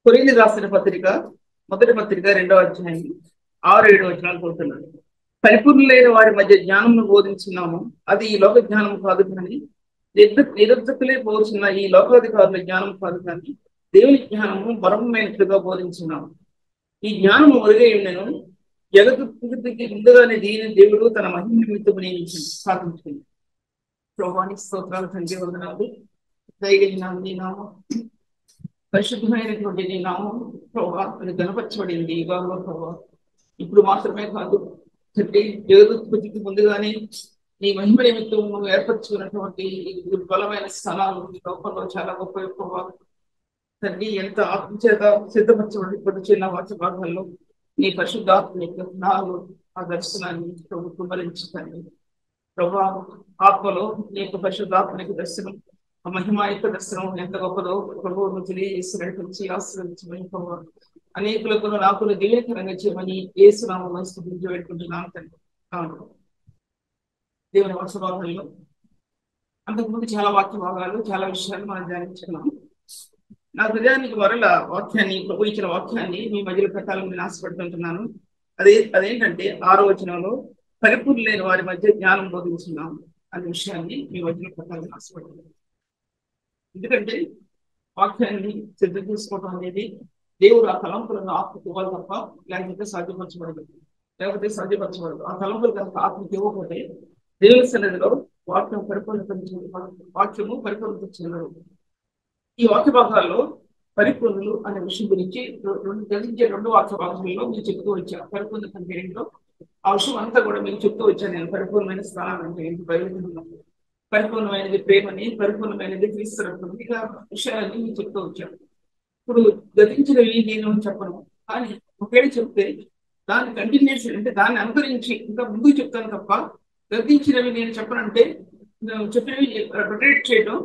కొరింథీ రాసిన పత్రిక మొదటి పత్రిక 2వ అధ్యాయం 6-7 వచనాలు కోరుతున్నాను. పరిపూర్ణులైన వారి మధ్య జ్ఞానమును బోధించున్నాము, అది ఈ లోక జ్ఞానం కాదు కానీ నిరర్ధకులే పోతున్న ఈ లోకాధికారుల జ్ఞానం కాదు కానీ దేవుని జ్ఞానము బలమైనట్లుగా బోధించున్నాము. ఈ జ్ఞానము ఒరిగై ఉండెను, జగత్తుకి ముందుగానే దీని దేవుడు తన మహిమ నిమిత్తము నియమించింది సాధించింది. ప్రభువానికి స్తోత్రాలు, తండ్రి వందనాలు. దయగలిగిన నీ నామం, పరిశుద్ధమైనటువంటి నీ నామం ప్రభా అది గణపరచబడింది ఈ యుగాల్లో ప్రభా. ఇప్పుడు మాత్రమే కాదు తండ్రి, జగదుత్పత్తికి ముందుగానే నీ మహిమ నిమిత్తం నువ్వు ఏర్పరచుకున్నటువంటి ఈ బలమైన స్థానాలు ఈ లోకంలో చాలా గొప్ప ప్రభా. తండ్రి, ఎంత ఆత్మచేత సిద్ధపరచబడి చిన్న వాక్య భాగాల్లో నీ పరిశుద్ధాత్మ యొక్క నాలు ఆ దర్శనాన్ని ప్రభు కుమరించుతండి ప్రభా. ఆత్మలో నీ యొక్క పరిశుద్ధాత్మనికి దర్శనం, ఆ మహిమ యొక్క దర్శనం ఎంత గొప్పదో ప్రభువును తెలియజేసినటువంటి ఆశ్రయించమని ప్రభావ. అనేకులకు నాకు దీవెనకరంగా చేయమని యేసునామములో స్తుతించి పెట్టుకుంటున్నాను తండ్రి. దేవుని వర్షభాగాల్లో అంతకుముందు చాలా వాక్య భాగాలు, చాలా విషయాలు మనం ధ్యానించుకున్నాం. నా హృదయానికి మరల వాక్యాన్ని, ప్రభు ఇచ్చిన వాక్యాన్ని మీ మధ్యలో పెట్టాలని నేను ఆశపడుతుంటున్నాను. అదేంటంటే 6వ వచనంలో పరిపూర్ణులైన వారి మధ్య జ్ఞానం బోధించున్నాం అనే విషయాన్ని మీ మధ్యలో పెట్టాలని ఆశపడుతున్నాను. ఎందుకంటే వాక్యాన్ని సిద్ధం చేసుకోవడం అనేది దేవుడు ఆ తలంపులను ఆత్మకు ఇవ్వాలి తప్ప లేకపోతే సాధ్యపరచబడదు. ఆ తలంపులు కనుక ఆత్మకి ఇవ్వకపోతే దేవుని సన్నిధిలో వాక్యము పరిపూర్ణత చెందదు. ఈ వాక్య భాగాల్లో పరిపూర్ణులు అనే విషయం గురించి గ్రహించే 2 వాక్య భాగాల్లో మీరు చెప్తూ వచ్చాను. పరిపూర్ణత అంటే ఏంటో ఆ విషయం అంతా కూడా మీకు చెప్తూ వచ్చాను నేను. పరిపూర్ణమైన స్థానం అంటే ఏంటి, బైబిల్లో పరిపూర్ణమైనది ప్రేమని, పరిపూర్ణమైనది క్రీస్తు రక్తం, ఇలా విషయాన్ని మీకు చెప్తూ వచ్చాను. ఇప్పుడు గతించినవి నేను చెప్పను, కానీ ఒకవేళ చెప్తే దాని కంటిన్యూషన్ అంటే దాన్ని అనుకరించి ఇంకా ముందుకు చెప్తాను తప్ప గతించినవి నేను చెప్పనంటే చెప్పినవి రొటేట్ చేయడం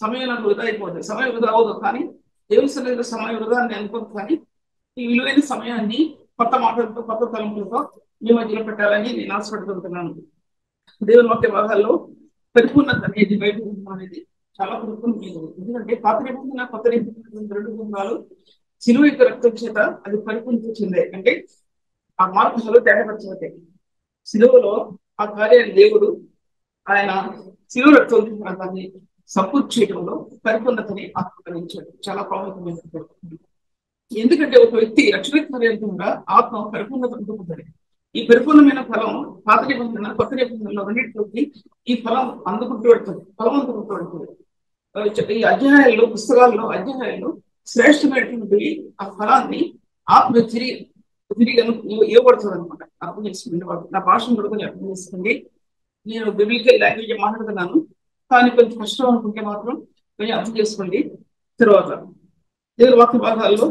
సమయం నాకు వృధా అయిపోతుంది. సమయం వృధా అవ్వదు, కానీ దేవుని సన్నిధిలో సమయం వృధా అని అనుకోదు. కానీ ఈ విలువైన సమయాన్ని కొత్త మాటలతో, కొత్త తలంపులతో మీ మధ్యలో పెట్టాలని నేను ఆశపడుతుంటున్నాను. దేవుని వాక్య భాగాల్లో పరిపూర్ణత అనేది బైబిల్ అనేది చాలా పరిపూర్ణమైనది. ఎందుకంటే పాత నిబంధన, కొత్త నిబంధన 2 గ్రంథాలు సిలువ యొక్క రక్తం చేత అది పరిపూర్ణత చెందాయి. అంటే ఆ మార్పులు తేడాపరచబడ్డాయి. సిలువలో ఆ కార్యాన్ని దేవుడు ఆయన సిలువ రక్తం దాన్ని సంపూర్తి చేయడంలో పరిపూర్ణతని ఆత్మకరించాడు. చాలా ప్రాముఖ్యమైన. ఎందుకంటే ఒక వ్యక్తి రక్షణ పర్యంతంగా ఆత్మ పరిపూర్ణత అందుకుంటాడు. ఈ పరిపూర్ణమైన ఫలం పాత నిబంధన, కొత్త నిబంధనలో రెండింటిలోకి ఈ ఫలం అందుకుంటూ పెడుతుంది, ఫలం అందుకుంటూ పెడుతుంది. ఈ అధ్యాయాల్లో, పుస్తకాల్లో అధ్యాయాల్లో శ్రేష్టమైనటువంటి ఆ ఫలాన్ని ఆత్మ తిరిగి ఇవ్వబడుతుంది అనమాట. అర్థం చేసుకోండి, నా భాషను కూడా కొంచెం అర్థం చేసుకోండి. నేను బిబ్లికల్ లాంగ్వేజ్ మాట్లాడుతున్నాను, కానీ కొంచెం కష్టం అనుకుంటే మాత్రం కొంచెం అర్థం చేసుకోండి. తర్వాత దేవుని వాక్య భాగాల్లో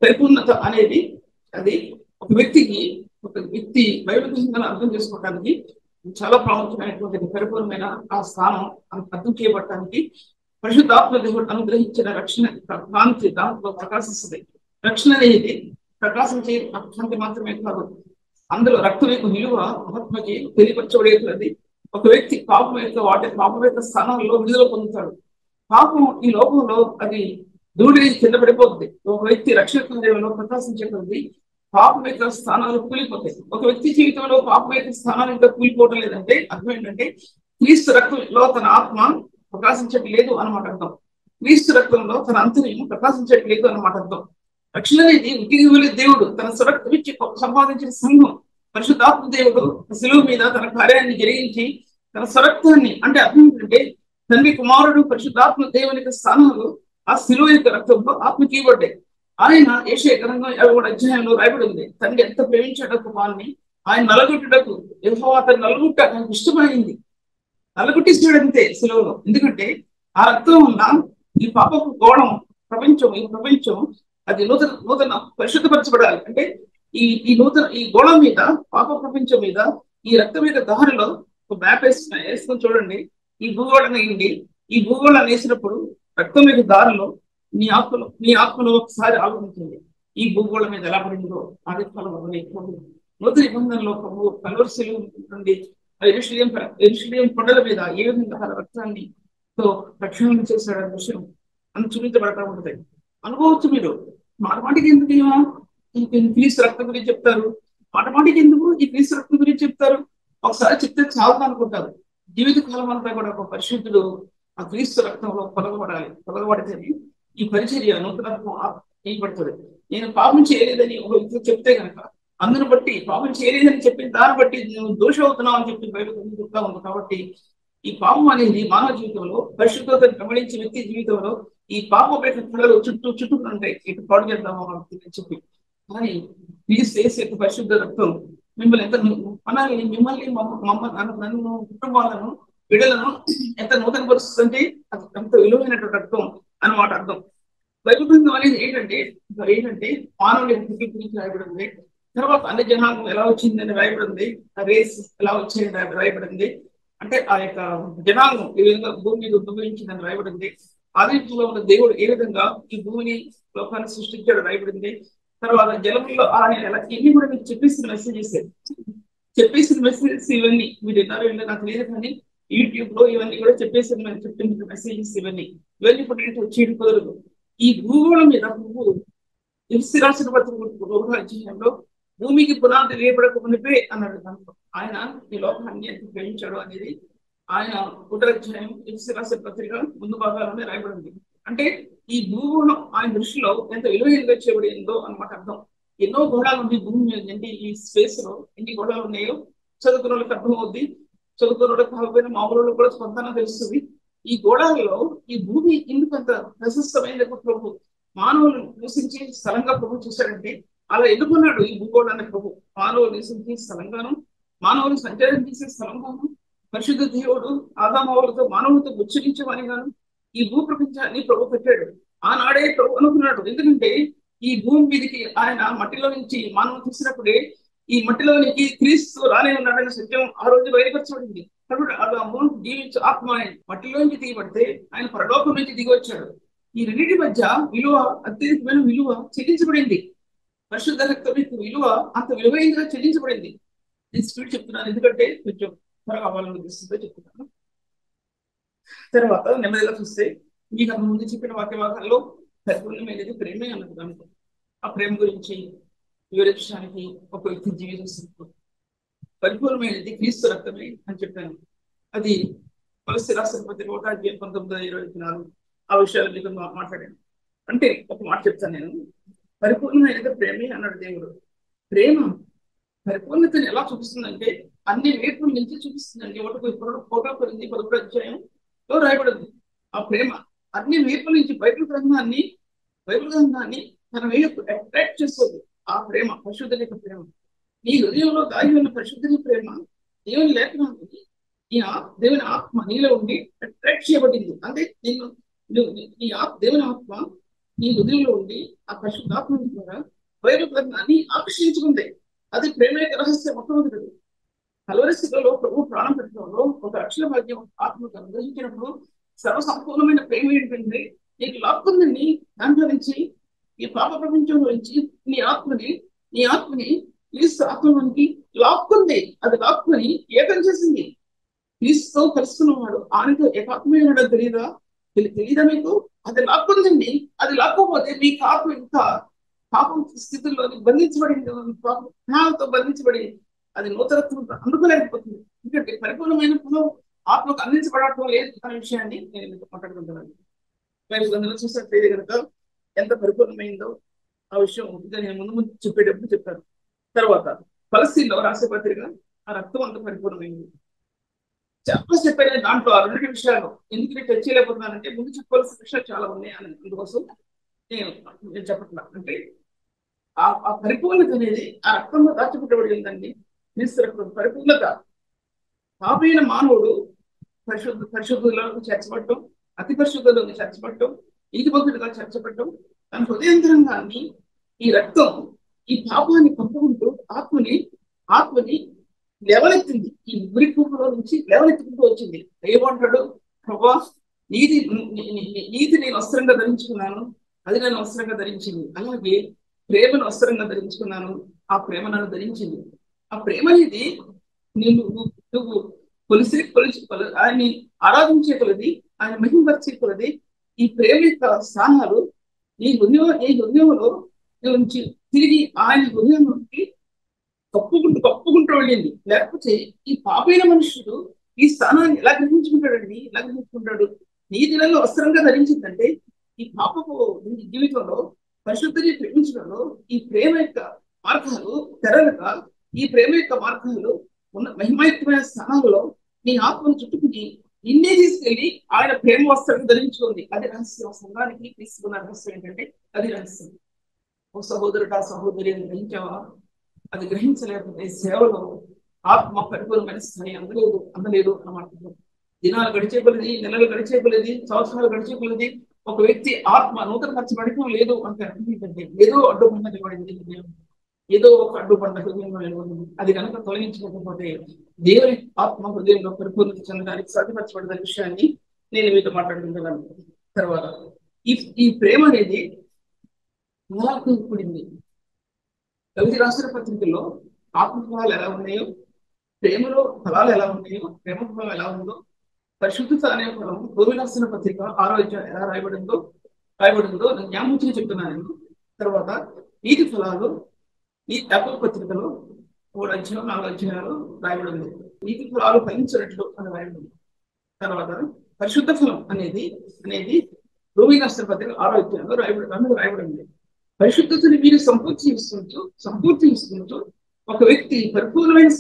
పరిపూర్ణత అనేది అది ఒక వ్యక్తి బైబిల్ గ్రంథాన్ని అర్థం చేసుకోవడానికి చాలా ప్రాముఖ్యమైనటువంటి పరిపూర్ణమైన ఆ స్థానం అర్థం చేయబడటానికి పరిశుద్ధాత్మ దేవుడు అనుగ్రహించిన రక్షణ కాంతి దాంట్లో ప్రకాశిస్తుంది. రక్షణ అనేది ప్రకాశించే కాంతి మాత్రమే కాదు, అందులో రక్తం యొక్క విలువ ఆత్మకి తెలియపరచబడేది. ఒక వ్యక్తి పాపం యొక్క స్థానంలో విడుదల పొందుతాడు. పాపం ఈ లోకంలో అది దూడి కింద పడిపోతుంది. ఒక వ్యక్తి రక్షణ కార్యంలో ప్రకాశించే కొద్ది పాపం యొక్క స్థానాలు కూలిపోతాయి. ఒక వ్యక్తి జీవితంలో పాపం యొక్క స్థానాలు ఇంకా కూలిపోవడం లేదంటే అర్థం ఏంటంటే క్రీస్తు రక్తంలో తన ఆత్మ ప్రకాశించట్లేదు అన్నమాట అర్థం. క్రీస్తు రక్తంలో తన అంతర్యం ప్రకాశించట్లేదు అన్నమాట అర్థం. రక్షణ అనేది ఉద్యోగుల దేవుడు తన సురక్తం ఇచ్చి సంపాదించిన సంఘం. పరిశుద్ధాత్మ దేవుడు శిలువ మీద తన కార్యాన్ని జరిగించి తన స్వరక్తాన్ని, అంటే అర్థం ఏంటంటే తండ్రి, కుమారుడు, పరిశుద్ధాత్మ దేవుని యొక్క స్థానాలు ఆ శిలువ యొక్క రక్తంలో ఆత్మకి ఇవ్వబడ్డాయి. ఆయన యెషయా గ్రంథం 53వ అధ్యాయంలో రాయబడి ఉంది, తండ్రి ఎంత ప్రేమించాడో కుమారుని, ఆయన నలగొట్టుటకు యెహోవా అతను నలుగుట్ట నాకు ఇష్టమైంది, నలుగుట్టిస్తాడంతే శిలువలో. ఎందుకంటే ఆ రక్తం ఉన్న ఈ పాపపు గోళం ఈ ప్రపంచం అది నూతన పరిశుద్ధపరచబడాలి. అంటే ఈ గోళం మీద, పాప ప్రపంచం మీద ఈ రక్తం మీద దారిలో ఒక మ్యాప్ వేసుకొని చూడండి. ఈ భూగోళాన్ని వేసినప్పుడు రక్తం మీద దారిలో నీ ఆత్మలో ఒకసారి ఆలోచించండి, ఈ భూగోళం మీద ఎలా పడిందో అదే ఫలం నూతన నిబంధనలో కల్వరి శిలువ నుండి యెరూషలేము కొండల మీద ఏ విధంగా రక్తాన్ని రక్షణ చేశాడనే విషయం అని చూపించబడతా ఉంటుంది. అనుకోవచ్చు మీరు మాటమాటికి ఎందుకు ఈ క్రీస్తు రక్తం గురించి చెప్తారు, మాటమాటికి ఎందుకు ఈ క్రీస్తు రక్తం గురించి చెప్తారు? ఒకసారి చెప్తే చాలు అనుకుంటారు. జీవితకాలం అంతా కూడా ఒక పరిశుద్ధుడు ఆ క్రీస్తు రక్తంలో పొలగబడితేనే ఈ పరిచర్య నూతనత్వం చేయబడుతుంది. నేను పాపం చేయలేదని ఒక వ్యక్తి చెప్తే కనుక అందును బట్టి పాపం చేయలేదని చెప్పిన దాన్ని బట్టి నువ్వు దోషం అవుతున్నావు అని చెప్పి బయట చెప్తా ఉంది. కాబట్టి ఈ పాపం అనేది మానవ జీవితంలో పరిశుద్ధతను గమనించే వ్యక్తి జీవితంలో ఈ పాపం పెట్టిన పిల్లలు చుట్టుకుని ఉంటాయి, ఇటు పాడు చేద్దామో అని చెప్పి. కానీ ప్లీజ్ చేసే పరిశుద్ధ రక్తం మిమ్మల్ని ఎంత మనల్ని మిమ్మల్ని నన్ను కుటుంబాలను బిడ్డలను ఎంత నూతన పరుస్తుందంటే అది ఎంత విలువైనటువంటి రక్తం అన్నమాట అర్థం. బైబిల్ గ్రంథం అనేది ఏంటంటే మానవుని గురించి రాయబడింది. తర్వాత అన్ని జనాంగం ఎలా వచ్చిందని రాయబడింది, ఆ రేస్ ఎలా వచ్చిందని రాయబడింది. అంటే ఆ యొక్క జనాంగం ఏ విధంగా భూమి మీద ఉద్భవించిందని రాయబడింది. ఆదిలో ఉన్న దేవుడు ఏ విధంగా ఈ భూమిని లోకాన్ని సృష్టించాడు రాయబడింది. తర్వాత జలములో ఆయన ఎలా ఇవన్నీ కూడా మీకు చెప్పేసిన మెసేజెస్ ఇవన్నీ మీరు ఎన్నారో నాకు లేదు, కానీ యూట్యూబ్ లో ఇవన్నీ కూడా చెప్పిన మెసేజెస్ ఇవన్నీ ఇప్పుడు ఏంటో వచ్చేది కుదరదు. ఈ భూగోళం మీద నువ్వు రాసిన అధ్యాయంలో భూమికి పునాది వేయబడక మునిపే అన్నాడు. దాంట్లో ఆయన ఈ లోకాన్ని ఎంత ప్రేమించాడు అనేది ఆయన ఉత్తరాధ్యాయం రాసిన పత్రిక ముందు భాగాల్లోనే రాయబడింది. అంటే ఈ భూగోళం ఆయన దృష్టిలో ఎంత విలువైనగా చేయబడిందో అన్నమాట అర్థం. ఎన్నో గోళాలు ఉంది భూమి మీద, ఈ స్పేస్ లో ఎన్ని గోళాలు ఉన్నాయో చదువుకున్న వాళ్ళకి అర్థం అవుద్ది, చదువుకున్న వాళ్ళకి కాకపోయినా మామూలు కూడా స్పందన తెలుస్తుంది. ఈ గోళాలలో ఈ భూమి ఎందుకంత ప్రశస్తమైన ప్రభు మానవులు నివసించే స్థలంగా ప్రభు చూశాడంటే అలా ఎన్నుకున్నాడు ఈ భూగోళాన్ని ప్రభు. మానవులు నివసించే స్థలంగాను, మానవులు సంచారం చేసే స్థలంగాను, పరిశుద్ధ దేవుడు ఆదామవులతో మానవులతో ముచ్చరించమని గాను ఈ భూ ప్రపంచాన్ని ప్రభు పెట్టాడు. ఆనాడే ప్రభు అనుకున్నాడు. ఎందుకంటే ఈ భూమి మీదకి ఆయన మట్టిలో నుంచి మానవులు తీసినప్పుడే ఈ మట్టిలోనికి క్రీస్తు రానే ఉన్నాడనే సత్యం ఆ రోజు బయలుపరచబడింది. కాబట్టి ఆదాము జీవించే ఆత్మ మట్టిలో నుంచి దిగబడితే ఆయన పరలోకం నుంచి దిగి వచ్చాడు. ఈ రెండింటి మధ్య విలువ, అత్యధికమైన విలువ చెల్లించబడింది. పరిశుద్ధ రక్తం విలువ అంత విలువైనగా చెల్లించబడింది. నేను స్పీడ్ చెప్తున్నాను ఎందుకంటే కొంచెం త్వరగా అవ్వాలని ఉద్దేశంతో చెప్తున్నాను. తర్వాత నెమ్మదిగా చూస్తే మీకు ముందు చెప్పిన వాక్య భాగాల్లో పరిపూర్ణమైనది ప్రేమే అన్నది. దాంట్లో ఆ ప్రేమ గురించి వివరించడానికి ఒక వ్యక్తి జీవితం పరిపూర్ణమైనది క్రీస్తు రక్తమే అని చెప్పాను. అది కొలస్సీ రాసిన పత్రిక 19:24 ఆ విషయాలు మీతో మాట్లాడాను. అంటే ఒక మాట చెప్తాను నేను, పరిపూర్ణమైనది ప్రేమే అన్నాడు దేవుడు. ప్రేమ పరిపూర్ణతను ఎలా చూపిస్తుందంటే అన్ని వైపుల నుంచి చూపిస్తుందండి. ఒకటో కొరింథీ 11వ అధ్యాయంలో రాయబడింది. ఆ ప్రేమ అన్ని వైపుల నుంచి బైబిల్ గ్రంథాన్ని తన వైపు అట్రాక్ట్ చేస్తుంది. ఆ ప్రేమ పరిశుద్ధ ప్రేమ, నీ హృదయంలో దాగి ఉన్న పరిశుద్ధ ప్రేమ దేవుని లేఖనాన్ని దేవుని ఆత్మ నీలో ఉండి అట్రాక్ట్ చేయబడింది. అంటే దేవుని ఆత్మ నీ హృదయంలో ఉండి ఆ పరిశుద్ధాత్మ ద్వారా బైబిల్ గ్రంథాన్ని ఆకర్షించుకుంది. అది ప్రేమ యొక్క రహస్యం. మొట్టమొదటి కల్వరి స్థితిలో ప్రభు ప్రాణం పెట్టడంలో ఒక అక్షర భాగ్యం ఆత్మకు అనుగ్రహించినప్పుడు సర్వసంపూర్ణమైన ప్రేమ ఏంటంటే నీకు లాక్కుందండి. దాంట్లో నుంచి ఈ పాప ప్రపంచంలో నుంచి నీ ఆత్మని క్రీస్తు ఆత్మలోనికి లాక్కుంది. అది లాక్కుని ఏకం చేసింది. క్రీస్తుతో కలుసుకున్నవాడు ఆయనతో ఏకాత్మీయుడు తెలియదా మీకు? అది లాక్కుందండి. అది లాక్కపోతే మీకు ఆత్మ ఇంకా పాపం స్థితుల్లో బంధించబడింది, జ్ఞానంతో బంధించబడి అది నూతనత్వం అందుకోలేకపోతుంది. ఎందుకంటే పరిపూర్ణమైన ఆత్మకు అందించబడటం లేదు అనే విషయాన్ని నేను మాట్లాడుకుంటున్నాను. అందులో చూసినట్లయితే కనుక ఎంత పరిపూర్ణమైందో ఆ విషయం నేను ముందు చెప్పేటప్పుడు చెప్తాను. తర్వాత కొలస్సీలో రాసే పత్రిక ఆ రక్తం అంత పరిపూర్ణమైంది. చెప్పారు దాంట్లో ఆ రెండు విషయాలు ఎందుకు నేను టచ్ చేయలేకపోతున్నానంటే ముందు చెప్పవలసిన విషయాలు చాలా ఉన్నాయి అని అందుకోసం నేను చెప్పట్లా. అంటే ఆ పరిపూర్ణత అనేది ఆ రక్తంలో దాచిపెట్టబడి ఉందండి. క్రీస్తు రక్తం పరిపూర్ణత. పాపైన మానవుడు పరిశుద్ధులకు చేర్చబడటం, అతి పరిశుద్ధులకు చేర్చబడటం, నీతిమంతుడిగా చేర్చబడటం, తన హృదయంతరంగాన్ని ఈ రక్తం ఈ పాపాన్ని పంపుకుంటూ ఆత్మని లేవనెత్తింది. ఈ ఉరికూపులో నుంచి లేవనెత్తుకుంటూ వచ్చింది. ఏమంటాడు? ప్రభా నీతి నేను వస్త్రంగా ధరించుకున్నాను, అది నన్ను వస్త్రంగా ధరించింది. అలాగే ప్రేమను వస్త్రంగా ధరించుకున్నాను, ఆ ప్రేమ నన్ను ధరించింది. ఆ ప్రేమ అనేది నువ్వు ఆయన్ని ఆరాధించే కొలది, ఆయన మహిమపరిచే కొలది ఈ ప్రేమ యొక్క స్థానాలు ఈ హృదయంలో నుంచి తిరిగి ఆయన హృదయం నుండి కప్పుకుంటూ వెళ్ళింది. లేకపోతే ఈ పాపైన మనుషుడు ఈ స్థానాన్ని ఎలా గ్రహించుకుంటాడండి? ఎలా గ్రహించుకుంటాడు? నీ దినాల్లో వస్త్రంగా ధరించిందంటే ఈ పాపపు జీవితంలో పరిశుద్ధిని ప్రేమించడంలో ఈ ప్రేమ యొక్క మార్గాలు తెరలక, ఈ ప్రేమ యొక్క మార్గాలు ఉన్న మహిమాయుక్తమైన స్థానాలలో నీ ఆత్మను చుట్టుకుని నిన్నే తీసుకెళ్లి ఆయన ప్రేమ వస్త్రం ధరించుకుంది. అది రహస్యం. సంఘానికి తీసుకున్న రహస్యం ఏంటంటే అది రహస్యం. ఓ సహోదరుడు, ఆ సహోదరి గ్రహించావా? అది గ్రహించలేకపోతే సేవలో ఆత్మ పరిపూర్ణమైన స్థాయి అందలేదు అన్నమాట. దినాలు గడిచే కొలది, నెలలు గడిచే కొలది, సంవత్సరాలు గడిచే కొలది ఒక వ్యక్తి ఆత్మ నూతన పరచబడటం లేదు అంటే ఏంటంటే ఏదో అడ్డుబండ పడింది, ఏదో ఒక అడ్డుబండ హృదయంలో నిలబడింది. అది కనుక తొలగించకపోతే దేవుని ఆత్మ హృదయంలో పరిపూర్ణత చెందడానికి సాధ్యపరచబడిన విషయాన్ని నేను మీతో మాట్లాడుకుంటున్నాను. తర్వాత ఈ ఈ ప్రేమ అనేది ఎలా కూడింది? కవిత రాసిన పత్రికల్లో ఆత్మ ఫలాలు ఎలా ఉన్నాయో, ప్రేమలో ఫలాలు ఎలా ఉన్నాయో, ప్రేమ ఫలం ఎలా ఉందో, పరిశుద్ధత అనే ఫలం భూమి రాసిన పత్రిక 6వ అధ్యాయం ఎలా రాయబడిందో నేను జ్ఞాపకం చెప్తున్నాను. తర్వాత నీతి ఫలాలు ఈ యాకోబు పత్రికలో 3 అధ్యాయం 4 అధ్యాయాలు రాయబడింది. నీతి ఫలాలు ఫలించినట్లు అని రాయబడింది. తర్వాత పరిశుద్ధ ఫలం అనేది భూమి రాసిన పత్రిక 6వ అధ్యాయంలో రాయబడింది. పరిశుద్ధతని మీరు సంపూర్తి ఇస్తుంటూ ఒక వ్యక్తి పరిపూర్ణమైన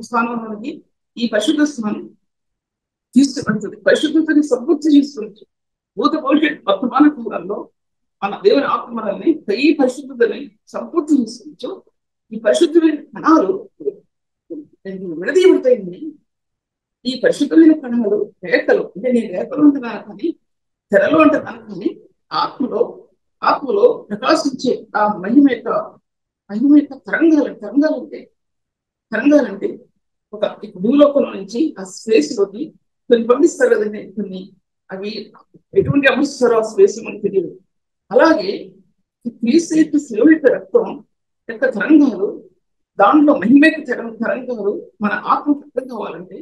స్థానంలోనికి ఈ పరిశుద్ధ స్థానం తీసుకుపడుతుంది. పరిశుద్ధతని సంపూర్తి చేస్తుంటూ భూత భవిష్యత్ వర్తమాన కాలంలో మన దేవుని ఆత్మలని ఈ పరిశుద్ధతని సంపూర్తి చేసుకుంటూ ఈ పరిశుద్ధమైన కణాలు విడదీయబడతాయండి. ఈ పరిశుద్ధమైన కణాలు రేఖలు, అంటే నేను రేఖలు ఉంటున్నాను కానీ తెరలు ఉంటున్నాను కానీ ఆత్మలో ప్రకాశించే ఆ మహిమ యొక్క తరంగాలంటే ఒక భూలోకంలో నుంచి ఆ స్పేస్ లోకి కొన్ని పంపిస్తారు కదండి. కొన్ని అవి ఎటువంటి అమృతారో ఆ స్పేస్ మనకు తెలియదు. అలాగే ఈ క్రీస్తు శిలువ యొక్క రక్తం యొక్క తరంగాలు, దాంట్లో మహిమ యొక్క తరంగాలు మన ఆత్మకు అర్థం కావాలంటే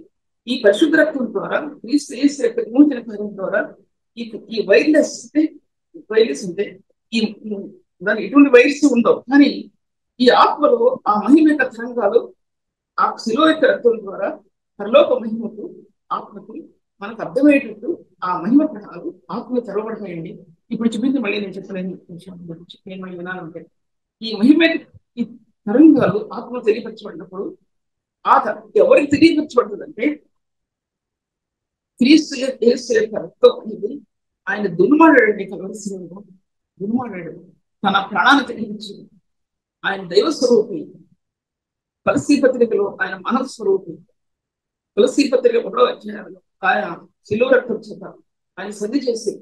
ఈ పరిశుద్ధ రక్తం ద్వారా, క్రీస్తు యొక్క విమోచన కార్యం ద్వారా ఈ వైర్లెస్ ఉంటే ఈ దానికి ఎటువంటి వైర్స్ ఉండవు. కానీ ఈ ఆత్మలో ఆ మహిమ యొక్క తరంగాలు ఆ శిలువ యొక్క రక్తం ద్వారా పరలోక మహిమకు ఆత్మకు మనకు అర్థమయ్యేటట్టు ఆ మహిమ కణాలు ఆత్మలు తెరవబడతాయండి. ఇప్పుడు చూపించి మళ్ళీ నేను చెప్పలేని విషయం గురించి నేను మళ్ళీ వినాలంటే ఈ మహిమ ఈ తరంగాలు ఆత్మలు తెలియపరచబడినప్పుడు ఎవరికి తెలియపరచబడుతుందంటే క్రీస్తు యొక్క రక్తం అనేది ఆయన దుర్మాడాడండి. దుర్మాడాడు, తన ప్రాణాన్ని తెలియించి ఆయన దైవ స్వరూపి. తులసి పత్రికలో ఆయన మానవ స్వరూపి. తులసి పత్రిక 1వ అధ్యాయంలో ఆయన శిలువ రక్తం చేత ఆయన సంధి చేసి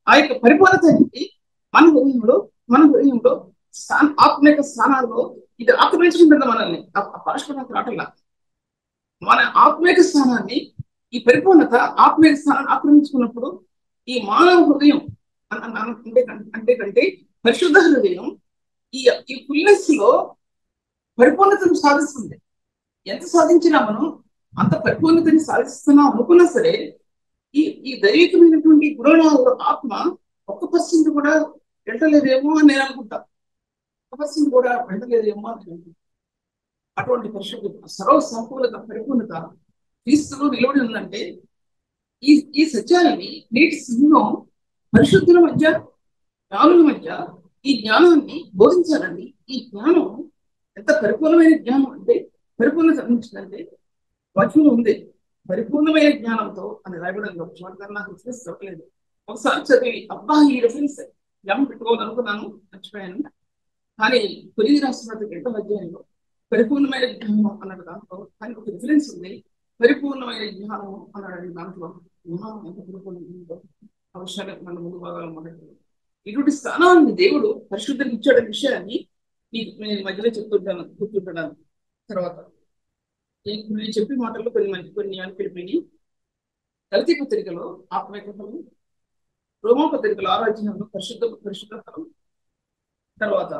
ఆ యొక్క పరిపూర్ణత అనేది మన హృదయంలో ఆత్మ యొక్క స్థానాల్లో ఇది ఆక్రమించుకుంటుంది మనల్ని. పార్శ్వనాథ రాటల్లా మన ఆత్మీయ స్థానాన్ని, ఈ పరిపూర్ణత ఆత్మీయ స్థానాన్ని ఆక్రమించుకున్నప్పుడు ఈ మానవ హృదయం కంటే పరిశుద్ధ హృదయం ఈ ఫుల్నెస్ లో పరిపూర్ణతను సాధిస్తుంది. ఎంత సాధించినా మనం అంత పరిపూర్ణతని సాధిస్తున్నాం అనుకున్నా సరే ఈ దైవికమైనటువంటి గుణాలలో ఆత్మ 1% కూడా వెళ్ళలేదేమో అని నేను అనుకుంటా. 1% కూడా వెళ్ళలేదేమో అని అనుకుంటా. అటువంటి పరిశుద్ధత, సర్వ సంపూర్ణత, పరిపూర్ణత క్రీస్తులో నిలబడి ఉందంటే ఈ సత్యాన్ని నేటి సంఘం పరిశుద్ధుల మధ్య, జ్ఞానుల మధ్య ఈ జ్ఞానాన్ని బోధించాలండి. ఈ జ్ఞానం ఎంత పరిపూర్ణమైన జ్ఞానం అంటే, పరిపూర్ణత అందించిందంటే వాక్యంలో ఉంది. పరిపూర్ణమైన జ్ఞానంతో అని రాయబడంలో నాకు రిఫరెన్స్ దొరకలేదు. ఒకసారి చదివి అబ్బా ఈ రిఫరెన్స్ జ్ఞానం పెట్టుకోవాలనుకున్నాను, మర్చిపోయాను. కానీ తొలి రాష్ట్ర 8వ అధ్యాయంలో పరిపూర్ణమైన జ్ఞానం అన్నది దాంట్లో కానీ ఒక రిఫరెన్స్ ఉంది. పరిపూర్ణమైన జ్ఞానం అన్నాడు దాంట్లో. జ్ఞానం ఎంత పరిపూర్ణ ఆ విషయాన్ని మన ముందు భాగాలు మొదటి ఇటువంటి స్థానాన్ని దేవుడు పరిశుద్ధులకు ఇచ్చాడనే విషయాన్ని నేను మధ్యలో గుర్తుంటున్నాను. తర్వాత నేను చెప్పే మాటల్లో కొన్ని అనిపిడిపోయి గలతీ పత్రికలో ఆత్మీయ ఫలం, రోమా పత్రికలో 6వ అధ్యాయంలో పరిశుద్ధ ఫలం, తర్వాత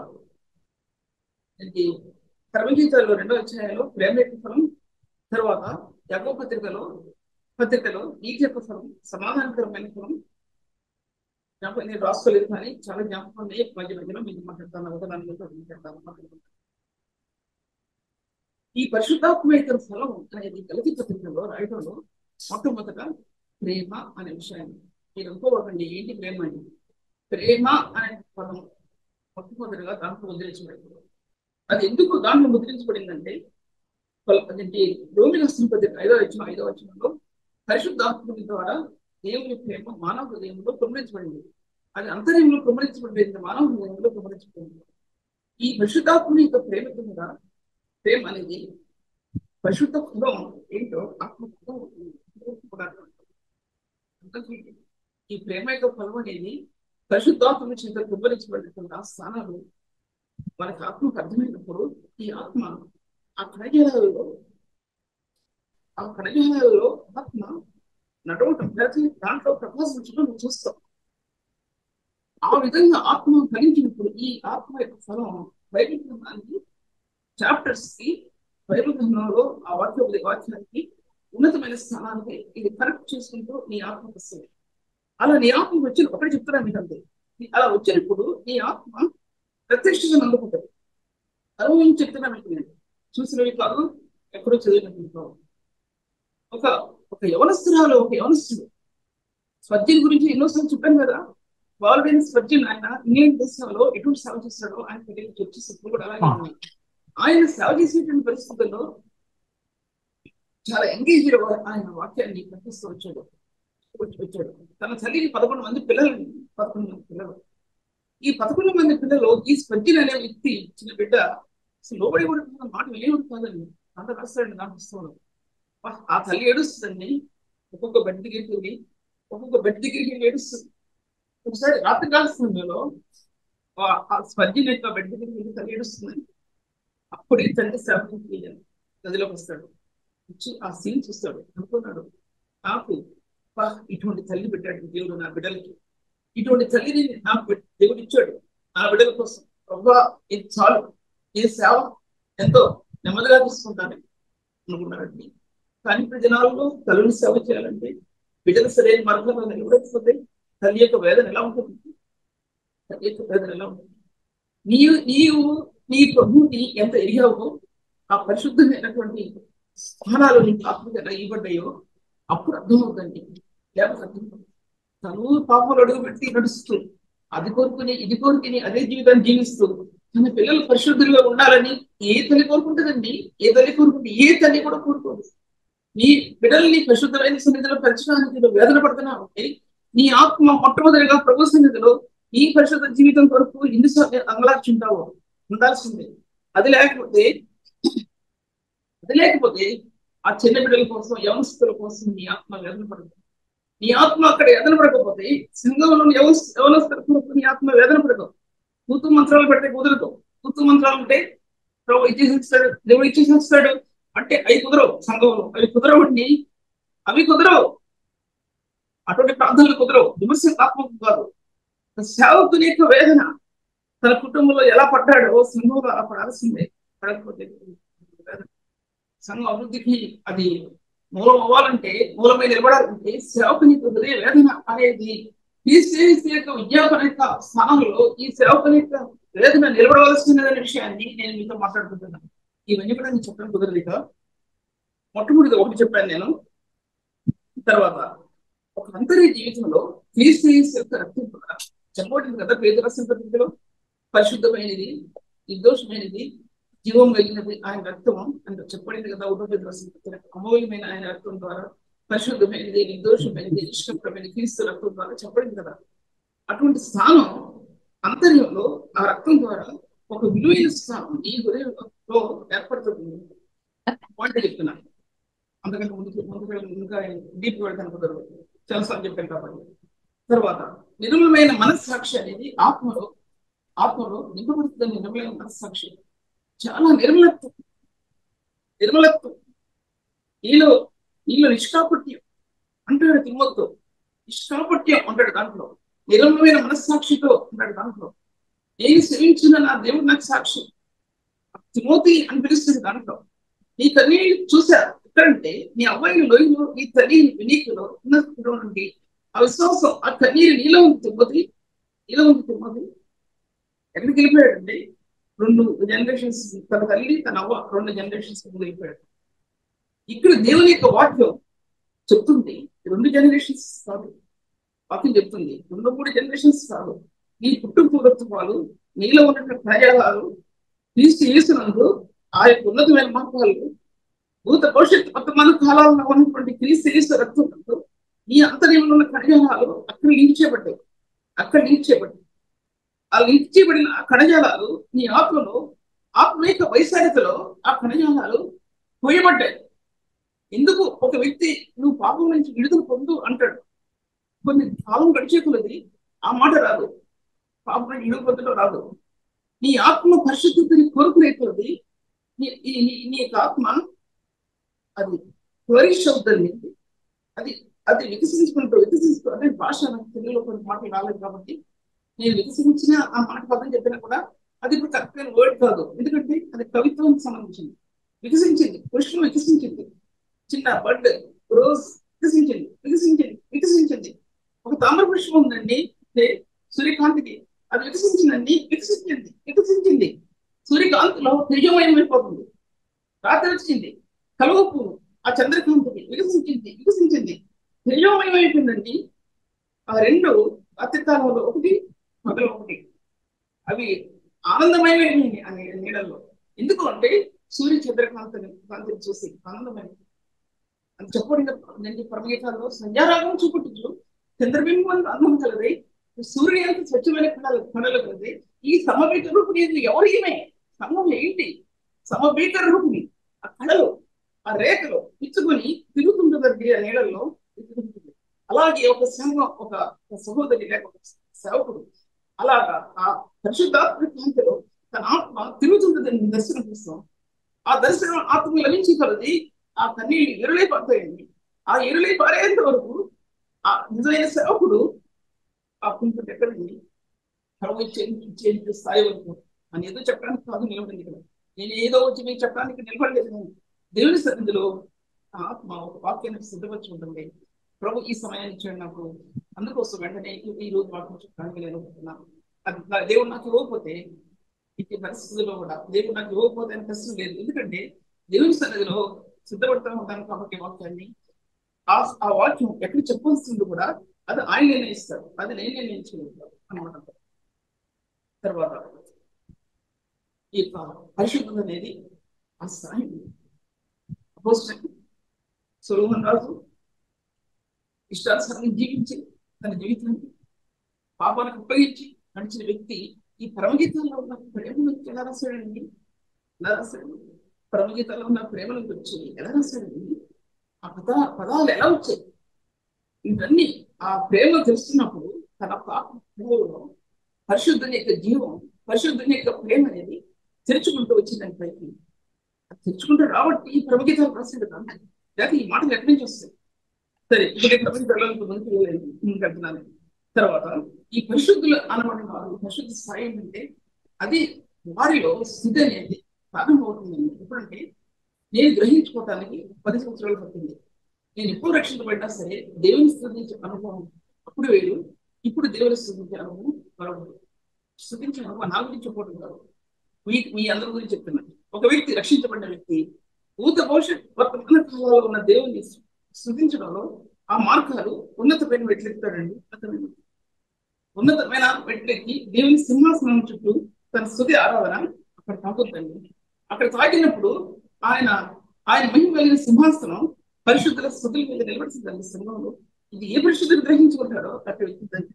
కర్మగీతాల్లో 2వ అధ్యాయంలో ప్రేమ యొక్క ఫలం, తర్వాత యాకోబు పత్రికలో నీతి యొక్క ఫలం, సమాధానకరమైన ఫలం, జ్ఞాపకం నేను రాసుకోలేదు కానీ చాలా జ్ఞాపకం ఉన్నాయి. మధ్య మధ్యలో మీకు మాట్లాడతాను ఒక దాని గురించి మాట్లాడతాను. ఈ పరిశుద్ధాత్మక ఫలం అనేది గలతీ పత్రికలో రాయడంలో మొట్టమొదట ప్రేమ అనే విషయాన్ని మీరు అనుకోకండి. ఏంటి ప్రేమ అని? ప్రేమ అనే పదం మొట్టమొదటిగా దాంట్లో ముద్రించబడింది. అది ఎందుకు దాంట్లో ముద్రించబడిందంటే అదేంటి రోమి రాసిన పత్రిక 5వ వచనంలో పరిశుద్ధాత్మని ద్వారా దేవుని ప్రేమ మానవ హృదయంలో కుమ్మరించబడింది. అది అంతర్యంలో కుమ్మరించబడింది, మానవ హృదయంలో కుమ్మరించబడింది. ఈ పరిశుద్ధాత్మని యొక్క ప్రేమ కింద ప్రేమ అనేది పరిశుద్ధ ఫలం ఏంటో ఆత్మతో ఈ ప్రేమ యొక్క ఫలం అనేది పరిశుద్ధాత్మ చేత కుమ్మరించబడినటువంటి ఆ స్థానాలు మనకి ఆత్మకు అర్థమైనప్పుడు ఈ ఆత్మ ఆ కణజాలలో ఆత్మ నడవటం లేకపోతే దాంట్లో ప్రకాశించడం నువ్వు చూస్తావు. ఆ విధంగా ఆత్మ కలిగినప్పుడు ఈ ఆత్మ యొక్క ఫలం బైబిల్ గ్రంథానికి చాప్టర్స్ కి బైబిల్ గ్రంథంలో ఆ వాక్యానికి ఉన్నతమైన స్థానానికి ఇది కరెక్ట్ చేసుకుంటూ నీ ఆత్మ వస్తుంది. అలా నీ ఆత్మ వచ్చి ఒకటి చెప్తున్నా మీకు అంతే. అలా వచ్చినప్పుడు నీ ఆత్మ ప్రత్యక్షంగా నమ్ముకుంటుంది. అనుభవం చెప్తున్నా మీకు నేను చూసినవి కాదు, ఎక్కడో చదివినవి కాదు. ఒక యవనస్తుడు స్వర్జన్ గురించి ఎన్నోసార్లు చెప్పాను కదా. వాల్డైన స్వర్జన్ ఆయన ఇంగ్లాండ్ దేశంలో ఎటువంటి సేవ చేస్తాడో ఆయన చర్చస్ కూడా అలాగే ఉన్నాయి. ఆయన సేవ చేసేటువంటి పరిస్థితుల్లో చాలా ఎంగేజ్ ఆయన వాక్యాన్ని ప్రకటిస్తూ వచ్చాడు. తన తల్లిని 11 మంది పిల్లలు. ఈ 11 మంది పిల్లలు ఈ స్వర్జన్ అనే వ్యక్తి చిన్న బిడ్డ అసలు లోబడి కూడా మాట వినేవాడు కాదండి. అంత రాస్తాడు నాకు ఇస్తాడు. ఆ తల్లి ఏడుస్తుందండి. ఒక్కొక్క బెడ్ దగ్గరికి ఏడుస్తుంది. ఒకసారి రాత్రి కాల సమయంలో ఆ స్వర్జన్ యొక్క బెడ్ దగ్గరికి వెళ్ళి తల్లి ఏడుస్తుందండి. అప్పుడు ఈ తండ్రి సేవకి గదిలోకి వస్తాడు. వచ్చి ఆ సీన్ చూస్తాడు. అనుకున్నాడు, నాకు ఇటువంటి తల్లి పెట్టాడు దేవుడు నా బిడ్డలకి. ఇటువంటి తల్లిని నాకు దేవుడు ఇచ్చాడు నా బిడ్డల కోసం. ఇది చాలు, ఈ సేవ ఎంతో నెమ్మదిగా తీసుకుంటాను అనుకున్నాడండి. కానీ ఇప్పుడు జనాల్లో తల్లిని సేవ చేయాలంటే బిడ్డలు సరైన మార్గంలో నిలబడకపోతే తల్లి యొక్క వేదన ఎలా ఉంటుంది? నీవు నీ ప్రభువుని ఎంత ఎరిగావో, ఆ పరిశుద్ధమైనటువంటి స్థానాలు నీకు ఆత్మగా ఎలా ఇవ్వబడ్డాయో అప్పుడు అర్థమవుతుంది. లేకపోతే అర్థం తను పాపలు అడుగు పెట్టి నడుస్తూ అది కోరుకుని ఇది కోరుకుని అదే జీవితాన్ని జీవిస్తూ తన పిల్లలు పరిశుద్ధులుగా ఉండాలని ఏ తల్లి కోరుకుంటుందండి? ఏ తల్లి కూడా కోరుకోదు. నీ బిడ్డల్ని పరిశుద్ధమైన సన్నిధిలో పెంచడానికి నువ్వు వేదన పడుతున్నావు. నీ ఆత్మ మొట్టమొదటిగా ప్రభు సన్నిధిలో ఈ పరిశుద్ధ జీవితం కొరకు ఎన్నిసార్లు అంగలార్చుంటావో ఉండాల్సిందే. అది లేకపోతే ఆ చిన్న బిడ్డల కోసం, యవనస్తుల కోసం నీ ఆత్మ వేదన పడదు. నీ ఆత్మ అక్కడ వేదన పడకపోతే సింగంలో యవనస్తుల కొరకు నీ ఆత్మ వేదన పడదు. కూతు మంత్రాలు పెడితే కుదరదు. కూతు మంత్రాలు అంటే ప్రభు ఇచ్చేసిస్తాడు, దేవుడు ఇచ్చేసిస్తాడు అంటే అవి కుదరవు. సంఘంలో అవి కుదరవు. అటువంటి ప్రార్థనలు కుదరవు. విమర్శనాత్మకం కాదు. సేవకుని యొక్క వేదన తన కుటుంబంలో ఎలా పడ్డాడో సంఘంలో అలా పడాల్సిందే. పడకపోతే సంఘం అభివృద్ధికి అది మూలం అవ్వాలంటే, మూలమై నిలబడాలంటే సేవకుని హృదయ వేదన అనేది ఈ యొక్క విజ్ఞాపన యొక్క స్థానంలో ఈ సేవకుని యొక్క వేదన నిలబడవలసినదనే విషయాన్ని నేను మీతో మాట్లాడుకుంటున్నాను. ఇవన్నీ కూడా నేను చెప్పడం కుదరదు. మొట్టమొదటిగా ఒకటి చెప్పాను నేను. తర్వాత ఒక అంతర్య జీవితంలో యొక్క రక్తం కూడా చెప్పబడింది కదా. పేతురు రాసిన పత్రికలో పరిశుద్ధమైనది, నిర్దోషమైనది, జీవం కలిగినది ఆయన రక్తం అని చెప్పబడింది కదా. పేతురు రాసిన పత్రిక అమూల్యమైన ఆయన రక్తం ద్వారా పరిశుద్ధమైనది, నిర్దోషమైనది, నిష్కపటమైనది క్రీస్తు రక్తం ద్వారా చెప్పబడింది కదా. అటువంటి స్థానం అంతర్యంలో ఆ రక్తం ద్వారా ఒక విలువైన స్థానం ఈ హృదయంలో ఏర్పడుతుంది. పాయింట్ చెప్తున్నాను. అంతకంటే ఇంకా డీప్ వెళ్తాను కుదరదు, చాలాసార్లు చెప్పాను కాబట్టి. తర్వాత నిర్మలమైన మనస్సాక్షి అనేది ఆత్మలో నింపబడుతుంది. నిర్మలమైన మనస్సాక్షి చాలా నిర్మలత్వం. నీలో నిష్కాపట్యం అంటాడు తిమ్మతో. నిష్కాపట్యం అంటాడు దాంట్లో. నిర్మలమైన మనస్సాక్షితో అంటాడు దాంట్లో. నేను సేవించిన నా దేవుడు నాకు సాక్షి. తిమోతి అని పిలుస్తుంది దాంట్లో. నీ తల్లి చూసా ఎక్కడంటే నీ అమ్మాయి లోయలో నీ తల్లి వినీకులో ఉన్న నుండి ఆ విశ్వాసం, ఆ కన్నీరు నీలో ఉంది తిమ్మది, నీలో ఉంది తిమ్మది. ఎక్కడికి వెళ్ళిపోయాడండి? 2 జనరేషన్స్, తన తల్లి తన అవ్వ 2 జనరేషన్స్ ముందు వెళ్ళిపోయాడు. ఇక్కడ దేవుని యొక్క వాక్యం చెప్తుంది 2 జనరేషన్స్ కాదు. వాక్యం చెప్తుంది 2, 3 జనరేషన్స్ కాదు. నీ కుటుంబ వాళ్ళు, నీలో ఉన్నటువంటి ప్రయాణాలు, క్రీస్తు యేసునందు ఆ యొక్క ఉన్నతమైన మార్గాలు, భూత భవిష్యత్తు వర్తమాన కాలాల్లో ఉన్నటువంటి క్రీస్తు యేసు రక్తంతో నీ అంతర్యంలో ఉన్న కణజాలాలు అక్కడ లింక్ చేయబడ్డాయి. అక్కడ లింక్ చేయబడ్డాయి. ఆ లింక్ చేయబడిన ఆ కణజాలాలు నీ ఆత్మలో, ఆత్మ యొక్క వైశాల్యతలో ఆ కణజాలాలు పోయబడ్డాయి. ఎందుకు ఒక వ్యక్తి నువ్వు పాపం నుంచి విడుదల పొందు అంటాడు, కొన్ని కాలం గడిచే కొలది ఆ మాట రాదు, పాపం నుంచి విడుదల పొందడం రాదు. నీ ఆత్మ పరిశుద్ధిని కోరుకునే కొలది నీ యొక్క ఆత్మ అది ఫ్లరిష్ అవుతుంది. అది అది వికసించుకుంటూ అంటే భాష నాకు తెలుగులో కొన్ని మాటలు రాలేదు కాబట్టి నేను వికసించిన ఆ మాట పదం చెప్పినా కూడా అది ఇప్పుడు కరెక్ట్ అయిన వర్డ్ కాదు. ఎందుకంటే అది కవిత్వానికి సంబంధించింది. వికసించింది, పురుషులు వికసించింది. చిన్న బర్డ్ రోజ్ వికసించింది, వికసించింది, వికసించింది. ఒక తామర పుష్పం ఉందండి సూర్యకాంతికి, అది వికసించిందండి, వికసించింది, వికసించింది. సూర్యకాంతిలో తేజమయమైపోతుంది. రాత్రి వచ్చింది కలువ పువ్వు ఆ చంద్రకాంతికి వికసించింది, వికసించింది, తేజమయమైపోయిందండి. ఆ రెండు అత్యుత్తానంలో ఒకటి, పగలు ఒకటి. అవి ఆనందమయమైనవి అనే నీడల్లో. ఎందుకు అంటే సూర్య చంద్రకాంతిని చూసి ఆనందమైనది. అది చెప్పండి నేను పరమగీతాల్లో సంధ్యారాగం చూపుట్టు చంద్రబింబం అందం కలది, సూర్యుని అంత స్వచ్ఛమైన కళలు కలది. ఈ సమబీక రూపుని ఎవరు ఈమె? సమం ఏంటి? సమబీక రూపుని ఆ కళలు, ఆ రేఖలు ఇచ్చుకొని తిరుగుతుంటుందండి ఆ నీళ్ళల్లో. అలాగే ఒక సంఘం, ఒక సహోదరి లేక ఒక సేవకుడు అలాగా ఆ పరిశుద్ధాత్మ కాంతిలో తన ఆత్మ తిరుగుతుంటుందని దర్శనం చూస్తాం. ఆ దర్శనం ఆత్మ లభించి కలది ఆ కన్నీళ్ళు ఎరులై పడతాయండి. ఆ ఎరులై పారేంత వరకు ఆ నిజమైన సేవకుడు ఆ కుంటు ఎక్కడికి ఇచ్చే స్థాయి వరకు అని ఏదో చెప్పడానికి కాదు నిలబడింది ఇక్కడ. నేను ఏదో వచ్చి మీకు చెప్పడానికి నిలబడలేదు. నేను దేవుని సన్నిధిలో ఆత్మ ఒక వాక్యాన్ని సిద్ధపరిచి ఉంటుంది. ప్రభు ఈ సమయాన్ని ఇచ్చాడు నాకు, అందుకోసం వెంటనే ఈ రోజు వాక్యం చెప్పడానికి నేను అనుకుంటున్నాను. అది దేవుడు నాకు ఇవ్వకపోతే ఇట్టి పరిస్థితుల్లో కూడా దేవుడు నాకు ఇవ్వకపోతే అని ప్రశ్న లేదు. ఎందుకంటే దేవుని సన్నిధిలో సిద్ధపడతా ఉంటాను కాబట్టి వాక్యాన్ని, ఆ వాక్యం ఎక్కడ చెప్పాల్సింది కూడా అది ఆయన నిర్ణయిస్తాడు, అది నేను నిర్ణయించగలుగుతాను అనమాట. తర్వాత ఈ యొక్క పరిశుద్ధత అనేది ఆ స్థాయి. సొలొమోను రాజు ఇష్టానుసారంగా జీవించి తన జీవితాన్ని పాపానికి ఉపయోగించి నడిచిన వ్యక్తి ఈ పరమగీతాల్లో ఉన్న ప్రేమను ఎలా రాశాడండి? ఎలా రాశాడు? పరమగీతాల్లో ఉన్న ప్రేమను గురించి ఎలా రాశాడండి? ఆ పదాలు ఎలా వచ్చాయి? ఇవన్నీ ఆ ప్రేమ తెలుస్తున్నప్పుడు తన పాపంలో పరిశుద్ధుని యొక్క జీవం, పరిశుద్ధుని యొక్క ప్రేమ అనేది తెరుచుకుంటూ వచ్చిందని పైకి తెరుచుకుంటూ రాబట్టి ఈ పరమగీతాలు రాసింది కదా. లేక ఈ మాటలు ఎక్కడి నుంచి వస్తాయి? సరే, ఇప్పుడు ముందుకెళ్తున్నాను. తర్వాత ఈ పరిశుద్ధులు అనబడిన వారు పరిశుద్ధ స్థాయి అంటే అది వారిలో స్థితి అనేది ప్రారంభమవుతుందండి. ఎప్పుడంటే నేను గ్రహించుకోవటానికి 10 సంవత్సరాలు పడుతుంది. నేను ఎప్పుడు రక్షించబడినా సరే దేవుని స్థుతించే అనుభవం అప్పుడు వేరు, ఇప్పుడు దేవుని స్థుతించే అనుభవం మరొకటి. స్థుతించే అనుభవం నా గురించి చెప్పడం కాదు, మీ అందరి గురించి చెప్తున్నాను. ఒక వ్యక్తి రక్షించబడిన వ్యక్తి భూత భవిష్యత్ వర్తమాన కాలంలో ఉన్న దేవుని స్థుతించడంలో ఆ మార్గాలు ఉన్నతమైన మెట్లెక్కుతాడండి. ఉన్నతమైన మెట్లెక్కి దేవుని సింహాసనం చుట్టూ తన స్థుతి ఆరాధన అక్కడ తాకుతుందండి. అక్కడ తాకినప్పుడు ఆయన మహిమ కలిగిన సింహాసనం పరిశుద్ధుల స్థుతుల మీద నిలబడుతుందండి సింహంలో. ఇది ఏ పరిశుద్ధులు గ్రహించుకుంటాడో అక్కడ వెళ్తుందండి.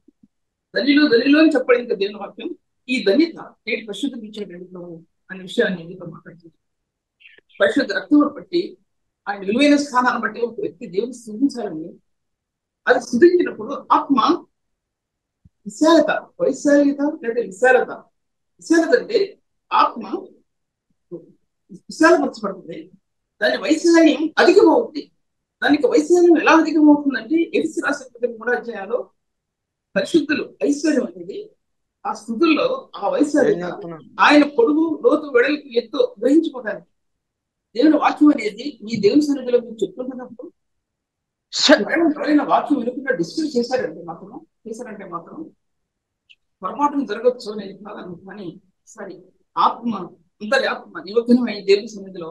ధనిలో అని చెప్పడం ఇంకా దేవుని వాక్యం. ఈ ధన్యత నేటి పరిశుద్ధులు ఇచ్చేటండి ప్రభు అనే విషయాన్ని ఎందుకు మాట్లాడుతుంది. పరిశుద్ధ రక్తం బట్టి ఆయన విలువైన స్థానాన్ని బట్టి ఒక వ్యక్తి దేవుని స్థుతించాలని, అది స్థుతించినప్పుడు ఆత్మ విశాలత, వైశాల్యత లేదా విశాలత. విశాలత అంటే ఆత్మ విశాలపరచబడుతుంది, దాని వైశాల్యం అధికమవుతుంది. దానికి వైశాల్యం ఎలా అధికమవుతుందంటే ఎఫెసీ రాసిన 3వ అధ్యాయంలో పరిశుద్ధులు ఐశ్వర్యం అనేది ఆ స్థుతుల్లో ఆ వైశాల్యత ఆయన పొడుగు లోతు వెడల్పు ఎత్తు గ్రహించుకోవడానికి దేవుని వాక్యం అనేది మీ దేవుని సన్నిధిలో మీరు చెప్పుకుంటున్నప్పుడు ఎవరైనా వాక్యం వినకుండా డిస్కస్ చేశారంటే మాత్రం పొరపాటును జరగచ్చు నేను కాదని, కానీ సరే ఆత్మ అందరి ఆత్మ నిమగ్నమై దేవుని సన్నిధిలో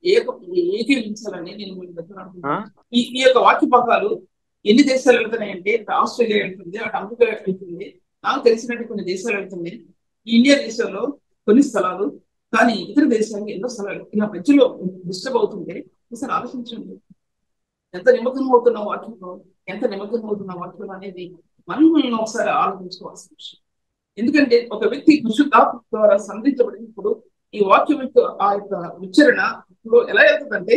ఏకీవించాలని నేను మీకు చెప్తున్నాను. ఈ యొక్క వాక్య భాగాలు ఎన్ని దేశాలు వెళ్తున్నాయంటే ఆస్ట్రేలియా వెళ్తుంది, అటు అమెరికా వెళ్తుంది, నాకు తెలిసినట్టు కొన్ని దేశాలు వెళ్తుంది, ఇండియా దేశంలో కొన్ని స్థలాలు, కానీ ఇతర దేశాలకు ఎన్నో స్థలాలు ఇలా మధ్యలో డిస్టర్బ్ అవుతుంటే ఒకసారి ఆలోచించండి. ఎంత నిమగ్నం అవుతున్న వాక్యంలో అనేది మనం ఒకసారి ఆలోచించుకోవాల్సిన విషయం. ఎందుకంటే ఒక వ్యక్తి పరిశుద్ధాత్మ ద్వారా సంధించబడినప్పుడు ఈ వాక్యం యొక్క ఆ యొక్క ఉచ్చరణ ఎలా వెళ్తుందంటే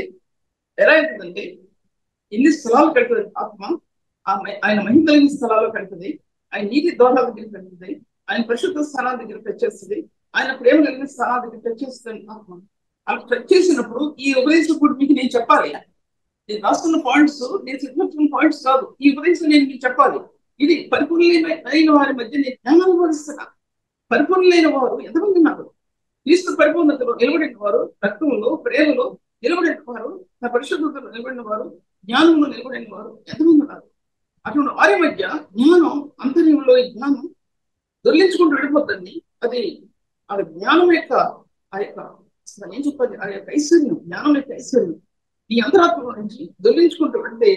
ఎన్ని స్థలాలు కడుతుంది ఆత్మ, ఆయన మహిమ కలిగిన స్థలాల్లో కడుతుంది, ఆయన నీటి ద్వారాల దగ్గర కడుతుంది, ఆయన పరిశుద్ధ స్థానాల దగ్గర టచ్ చేస్తుంది, ఆయన ప్రేమ కలిగిన స్థానాల దగ్గర టచ్ చేస్తుంది ఆత్మ. అలా టచ్ చేసినప్పుడు ఈ ఉపదేశం కూడా మీకు నేను చెప్పాలి. నేను రాస్తున్న పాయింట్స్, నేను చెప్పిన పాయింట్స్ కాదు, ఈ ఉపదేశం నేను మీకు చెప్పాలి. ఇది పరిపూర్ణమైన వారి మధ్య నేను జ్ఞానాన్ని బోధిస్తున్నా. పరిపూర్ణులైన వారు ఎంతమంది ఉన్నారు? క్రీస్తు పరిపూర్ణతలో నిలబడిన వారు, రక్తంలో ప్రేమలో నిలబడిన వారు, నా పరిశుద్ధతలో నిలబడిన వారు, జ్ఞానంలో నిలబడిన వారు ఎంతమంది ఉన్నారు? అటువంటి వారి మధ్య జ్ఞానం అంతర్యంలో ఈ జ్ఞానం దొర్లించుకుంటూ వెళ్ళిపోతుంది. అది ఆ జ్ఞానం యొక్క ఏం చెప్పాలి, ఆ యొక్క ఐశ్వర్యం, జ్ఞానం యొక్క ఐశ్వర్యం ఈ అంతరాత్మ నుంచి దొర్లించుకుంటూ వెళ్తే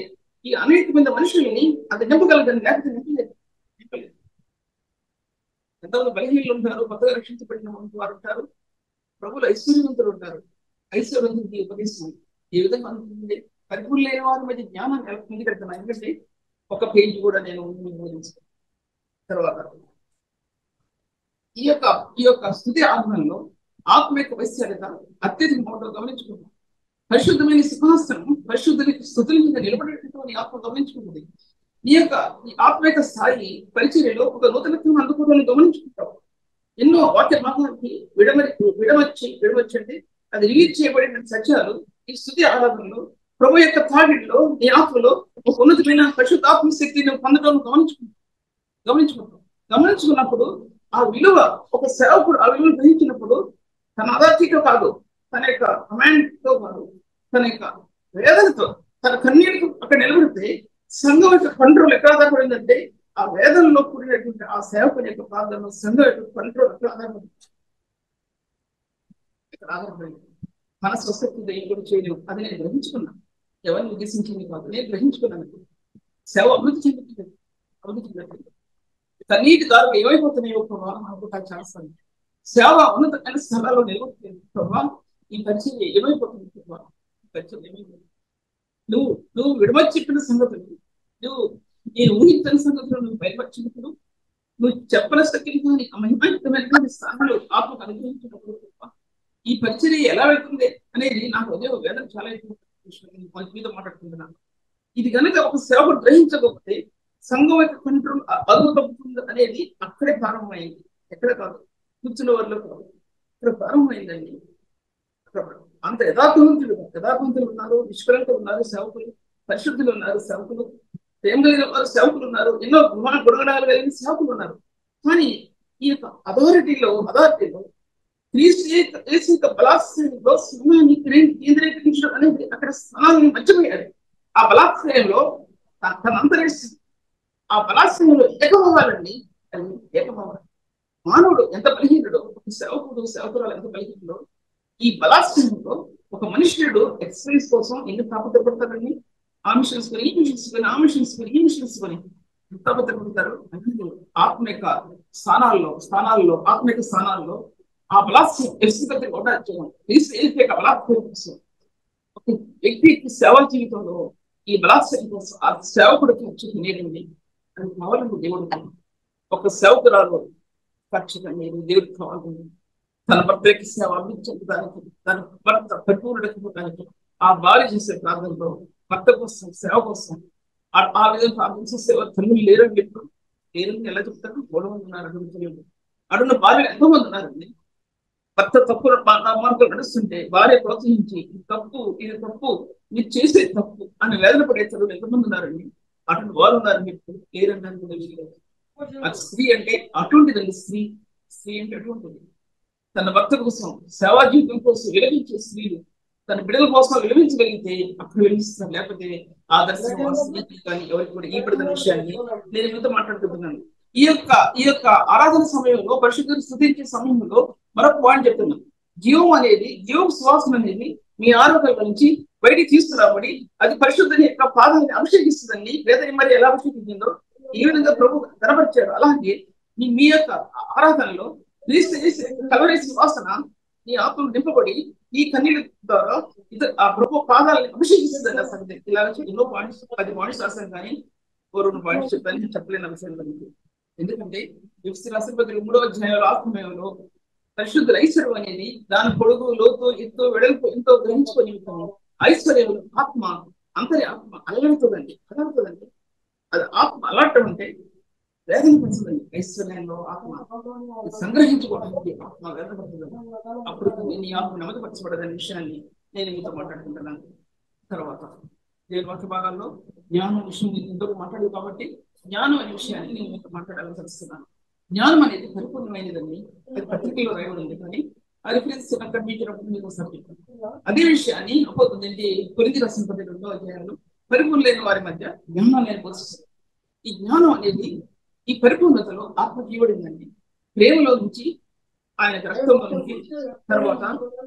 ఈ అనేక మంది మనుషుల్ని అది నింపగలదని, లేకపోతే నింపలేదు. ఎంతమంది బలహీనలు ఉంటారు, కొత్తగా రక్షించబడిన వారు ఉంటారు, ప్రభువులు ఐశ్వర్యవంతులు ఉంటారు. ఐశ్వర్యవంతుడికి ఉపదేశం ఏ విధంగా ఉంటుంది? పరిపూర్ణ లేని వారి మధ్య జ్ఞానం ముందుకు వెళ్తున్నా. ఎందుకంటే ఒక పేజ్ కూడా నేను బోధించాను. తర్వాత ఈ యొక్క స్థుతి ఆత్మలో ఆత్మ యొక్క వైశాల్యత అత్యధిక గమనించుకుంటాం. పరిశుద్ధమైన సింహాసనం పరిశుద్ధుని స్థుతుల మీద నిలబడేటటువంటి ఆత్మ గమనించుకుంటుంది. ఈ ఆత్మ యొక్క స్థాయి పరిచర్యలో ఒక నూతనత్వం అందుకోవాలని గమనించుకుంటాం. ఎన్నో వాక్య భాగానికి విడమర్చి అంటే అది రిలీజ్ చేయబడిన సత్యాలు ఈ స్థుతి ఆరాధనలో ప్రభు యొక్క తాగిడిలో నీ ఆత్మలో ఒక ఉన్నతమైన పరిశుద్ధాత్మ శక్తిని పొందడం గమనించుకున్నప్పుడు ఆ విలువ ఒక సేవకుడు ఆ విలువ గ్రహించినప్పుడు తన అదార్థితో కాదు, తన యొక్క కమాండ్ తో కాదు, తన యొక్క వేదనతో, తన కన్నీటితో అక్కడ నిలబడితే సంఘం యొక్క కంట్రోల్ ఎక్కడ ఆధారపడిందంటే ఆ వేదనలో కూడినటువంటి ఆ సేవకుని యొక్క ప్రార్థన, సంఘం యొక్క కంట్రోల్ ఎక్కడ ఆధారపడింది. మన స్వశక్తి దయ్యం కూడా చేయలేవు. అది నేను గ్రహించుకున్నాను. ఎవరిని ఉద్దేశించింది కాదు, నేను గ్రహించుకున్నాను. సేవ అభివృద్ధి చెందుతుంది. కన్నీటి దారులు ఏమైపోతున్నాయో ప్రభావం అనుకుంటా చేస్తాను. సేవ ఉన్నతమైన స్థలాల్లో నిలబడుతుంది ప్రభావం. ఈ పరిచయం ఏమైపోతుంది ప్రభావం? ఈ పరిచయం ఏమైపోతుంది? నువ్వు విడమర్చి చెప్పిన సంగతులు, నేను ఊహించిన సంగతులు నువ్వు బయటపరిచినప్పుడు, నువ్వు చెప్పని శక్తి కానీ ఆ మహిమాయుతమైనటువంటి స్థానాలు ఆత్మకు అనుగ్రహించినప్పుడు ఈ పరిచర్య ఎలా వెళ్తుంది అనేది నాకు అదే వేదన చాలా ఎక్కువ మీద మాట్లాడుకుంటున్నాను. ఇది కనుక ఒక సేవకుడు గ్రహించకపోతే సంఘం యొక్క కంట్రోల్ అదుపుతుంది అనేది అక్కడే ప్రారంభమైంది. ఎక్కడ కాదు, కూర్చున్న వారిలో కాదు, ఇక్కడ ప్రారంభమైందండి. అంత యథార్థవంతులు ఉన్నారు, నిష్కలంగా ఉన్నారు సేవకులు, పరిశుద్ధులు ఉన్నారు సేవకులు, ప్రేమ కలిగిన వారు సేవకులు ఉన్నారు, ఎన్నో గుణగణాలు కలిగిన సేవకులు ఉన్నారు. కానీ ఈ యొక్క అథారిటీలో క్రీస్తు బలాశ్రయంలో సమయాన్ని కేంద్రీకరించడం అనేది అక్కడ స్థానాన్ని మర్చిపోయారు. ఆ బలాశ్రయంలో తన అంతరిస్తుంది. ఆ బలాశ్రయంలో ఏకమవ్వాలండి. ఏకమవ్వాలి. మానవుడు ఎంత బలహీనుడో, సేవకురాలు ఎంత బలహీనుడో, ఈ బలాశ్రయంలో ఒక మనుషుడు ఎక్సర్సైజ్ కోసం ఎన్ని తాపత్రపడతారండి. ఆ మిషన్స్ కొని, ఈ మిషన్స్ కొని, ఆ మిషన్స్ కొని, ఈ మిషన్స్ కొని తాపత్రపడతారు. ఆత్మిక స్థానాల్లో ఆ బలాత్సరం బలాత్సరం ఒక వ్యక్తి సేవ జీవితంలో ఈ బలాత్సరం కోసం ఆ సేవకుడికి నేనండి అది కావాలని దేవుడు. ఒక సేవకురాలు ఖచ్చితంగా దేవుడికి కావాలని తన భర్తకి సేవ అందించడానికి, తన భర్త పరిపూర్ణడానికి ఆ భార్య చేసే ప్రార్థనలో భర్త కోసం, సేవ కోసం ఆ విధంగా ప్రార్థించే సేవ తల్లులు లేరని చెప్పారు. లేరని ఎలా చెప్తారు? 300 ఉన్నారు. అడుగున్న భార్యలు ఎంతో మంది ఉన్నారండి. భర్త తప్పు మార్గం నడుస్తుంటే భార్య ప్రోత్సహించి ఇది తప్పు మీరు చేసే తప్పు అని వేదన పడే చదువులు ఎంతమంది ఉన్నారండి. అటువంటి వారు ఉన్నారని చెప్పి లేరని. అది స్త్రీ అంటే అటువంటిదండి. స్త్రీ అంటే అటువంటిది. తన భర్త కోసం, సేవా జీవితం కోసం విలపించే స్త్రీలు, తన బిడ్డల కోసం వెలిగించగలిగితే అప్పుడు వెలిగిస్తారు. లేకపోతే ఆదర్శం కానీ ఎవరికి కూడా ఈ బిడ్డల విషయాన్ని నేను మీతో మాట్లాడుకుంటున్నాను. ఈ యొక్క ఆరాధన సమయంలో పరిశుద్ధుని స్తుతించే సమయంలో మరొక పాయింట్ చెప్తున్నాను. జీవం సువాసన అనేది మీ ఆరోగ్యాల నుంచి బయటికి తీసుకురాబడి అది పరిశుద్ధుని యొక్క పాదాన్ని అభిషేకిస్తుందని వేదని మరి ఎలా అభిషేకించిందో ఈ విధంగా ప్రభు కనబరిచాడు. అలాగే మీ యొక్క ఆరాధనలో కలవరి సువాసన నీ ఆత్మను నింపబడి ఈ కన్నీళ్ళ ద్వారా ఆ ప్రభు పాదాలని అభిషేకిస్తుందని సంగతి. ఇలా ఎన్నో పాయింట్స్ 10 పాయింట్స్ రాశాను, కానీ 2 పాయింట్స్ చెప్పాను, చెప్పలేని అంశం గురించి. ఎందుకంటే రాసిన పత్రిక 3వ అధ్యాయంలో ఆత్మమయంలో పరిశుద్ధ ఐశ్వర్యం అనేది దాని పొడుగు లోతు ఎత్తు వెడల్పు ఎంతో గ్రహించుకొని ఐశ్వర్యం ఆత్మ అంతరి ఆత్మ అలగడుతుందండి. అది ఆత్మ అలగటం అంటే వేదన పడుతుందండి. ఐశ్వర్యంలో ఆత్మ సంగ్రహించుకోవడానికి ఆత్మ వేదన పడుతుందండి. అప్పుడు నీ ఆత్మ నెమ్మదిపరచబడదనే విషయాన్ని నేను మీతో మాట్లాడుకుంటున్నాను. తర్వాత నేను వాక్య భాగాల్లో జ్ఞానం విషయం ఇంతకు మాట్లాడదు కాబట్టి జ్ఞానం అనే విషయాన్ని నేను మీతో మాట్లాడాలని తెలుస్తున్నాను. జ్ఞానం అనేది పరిపూర్ణమైనదని అది పత్రికలో రాయబడింది, కానీ ఆ రిఫరెన్స్ కనిపించినప్పుడు మీకు సబ్జెక్ట్ అదే విషయాన్ని అపోతుంది. కొరింథీ రాసిన పత్రిక 2వ అధ్యాయంలో పరిపూర్ణ లేని వారి మధ్య జ్ఞానం నేను పోషిస్తాను. ఈ జ్ఞానం అనేది ఈ పరిపూర్ణతలో ఆత్మకి ఇవ్వబడిందండి. ప్రేమలో నుంచి ఆయన రక్తంలో నుంచి తర్వాత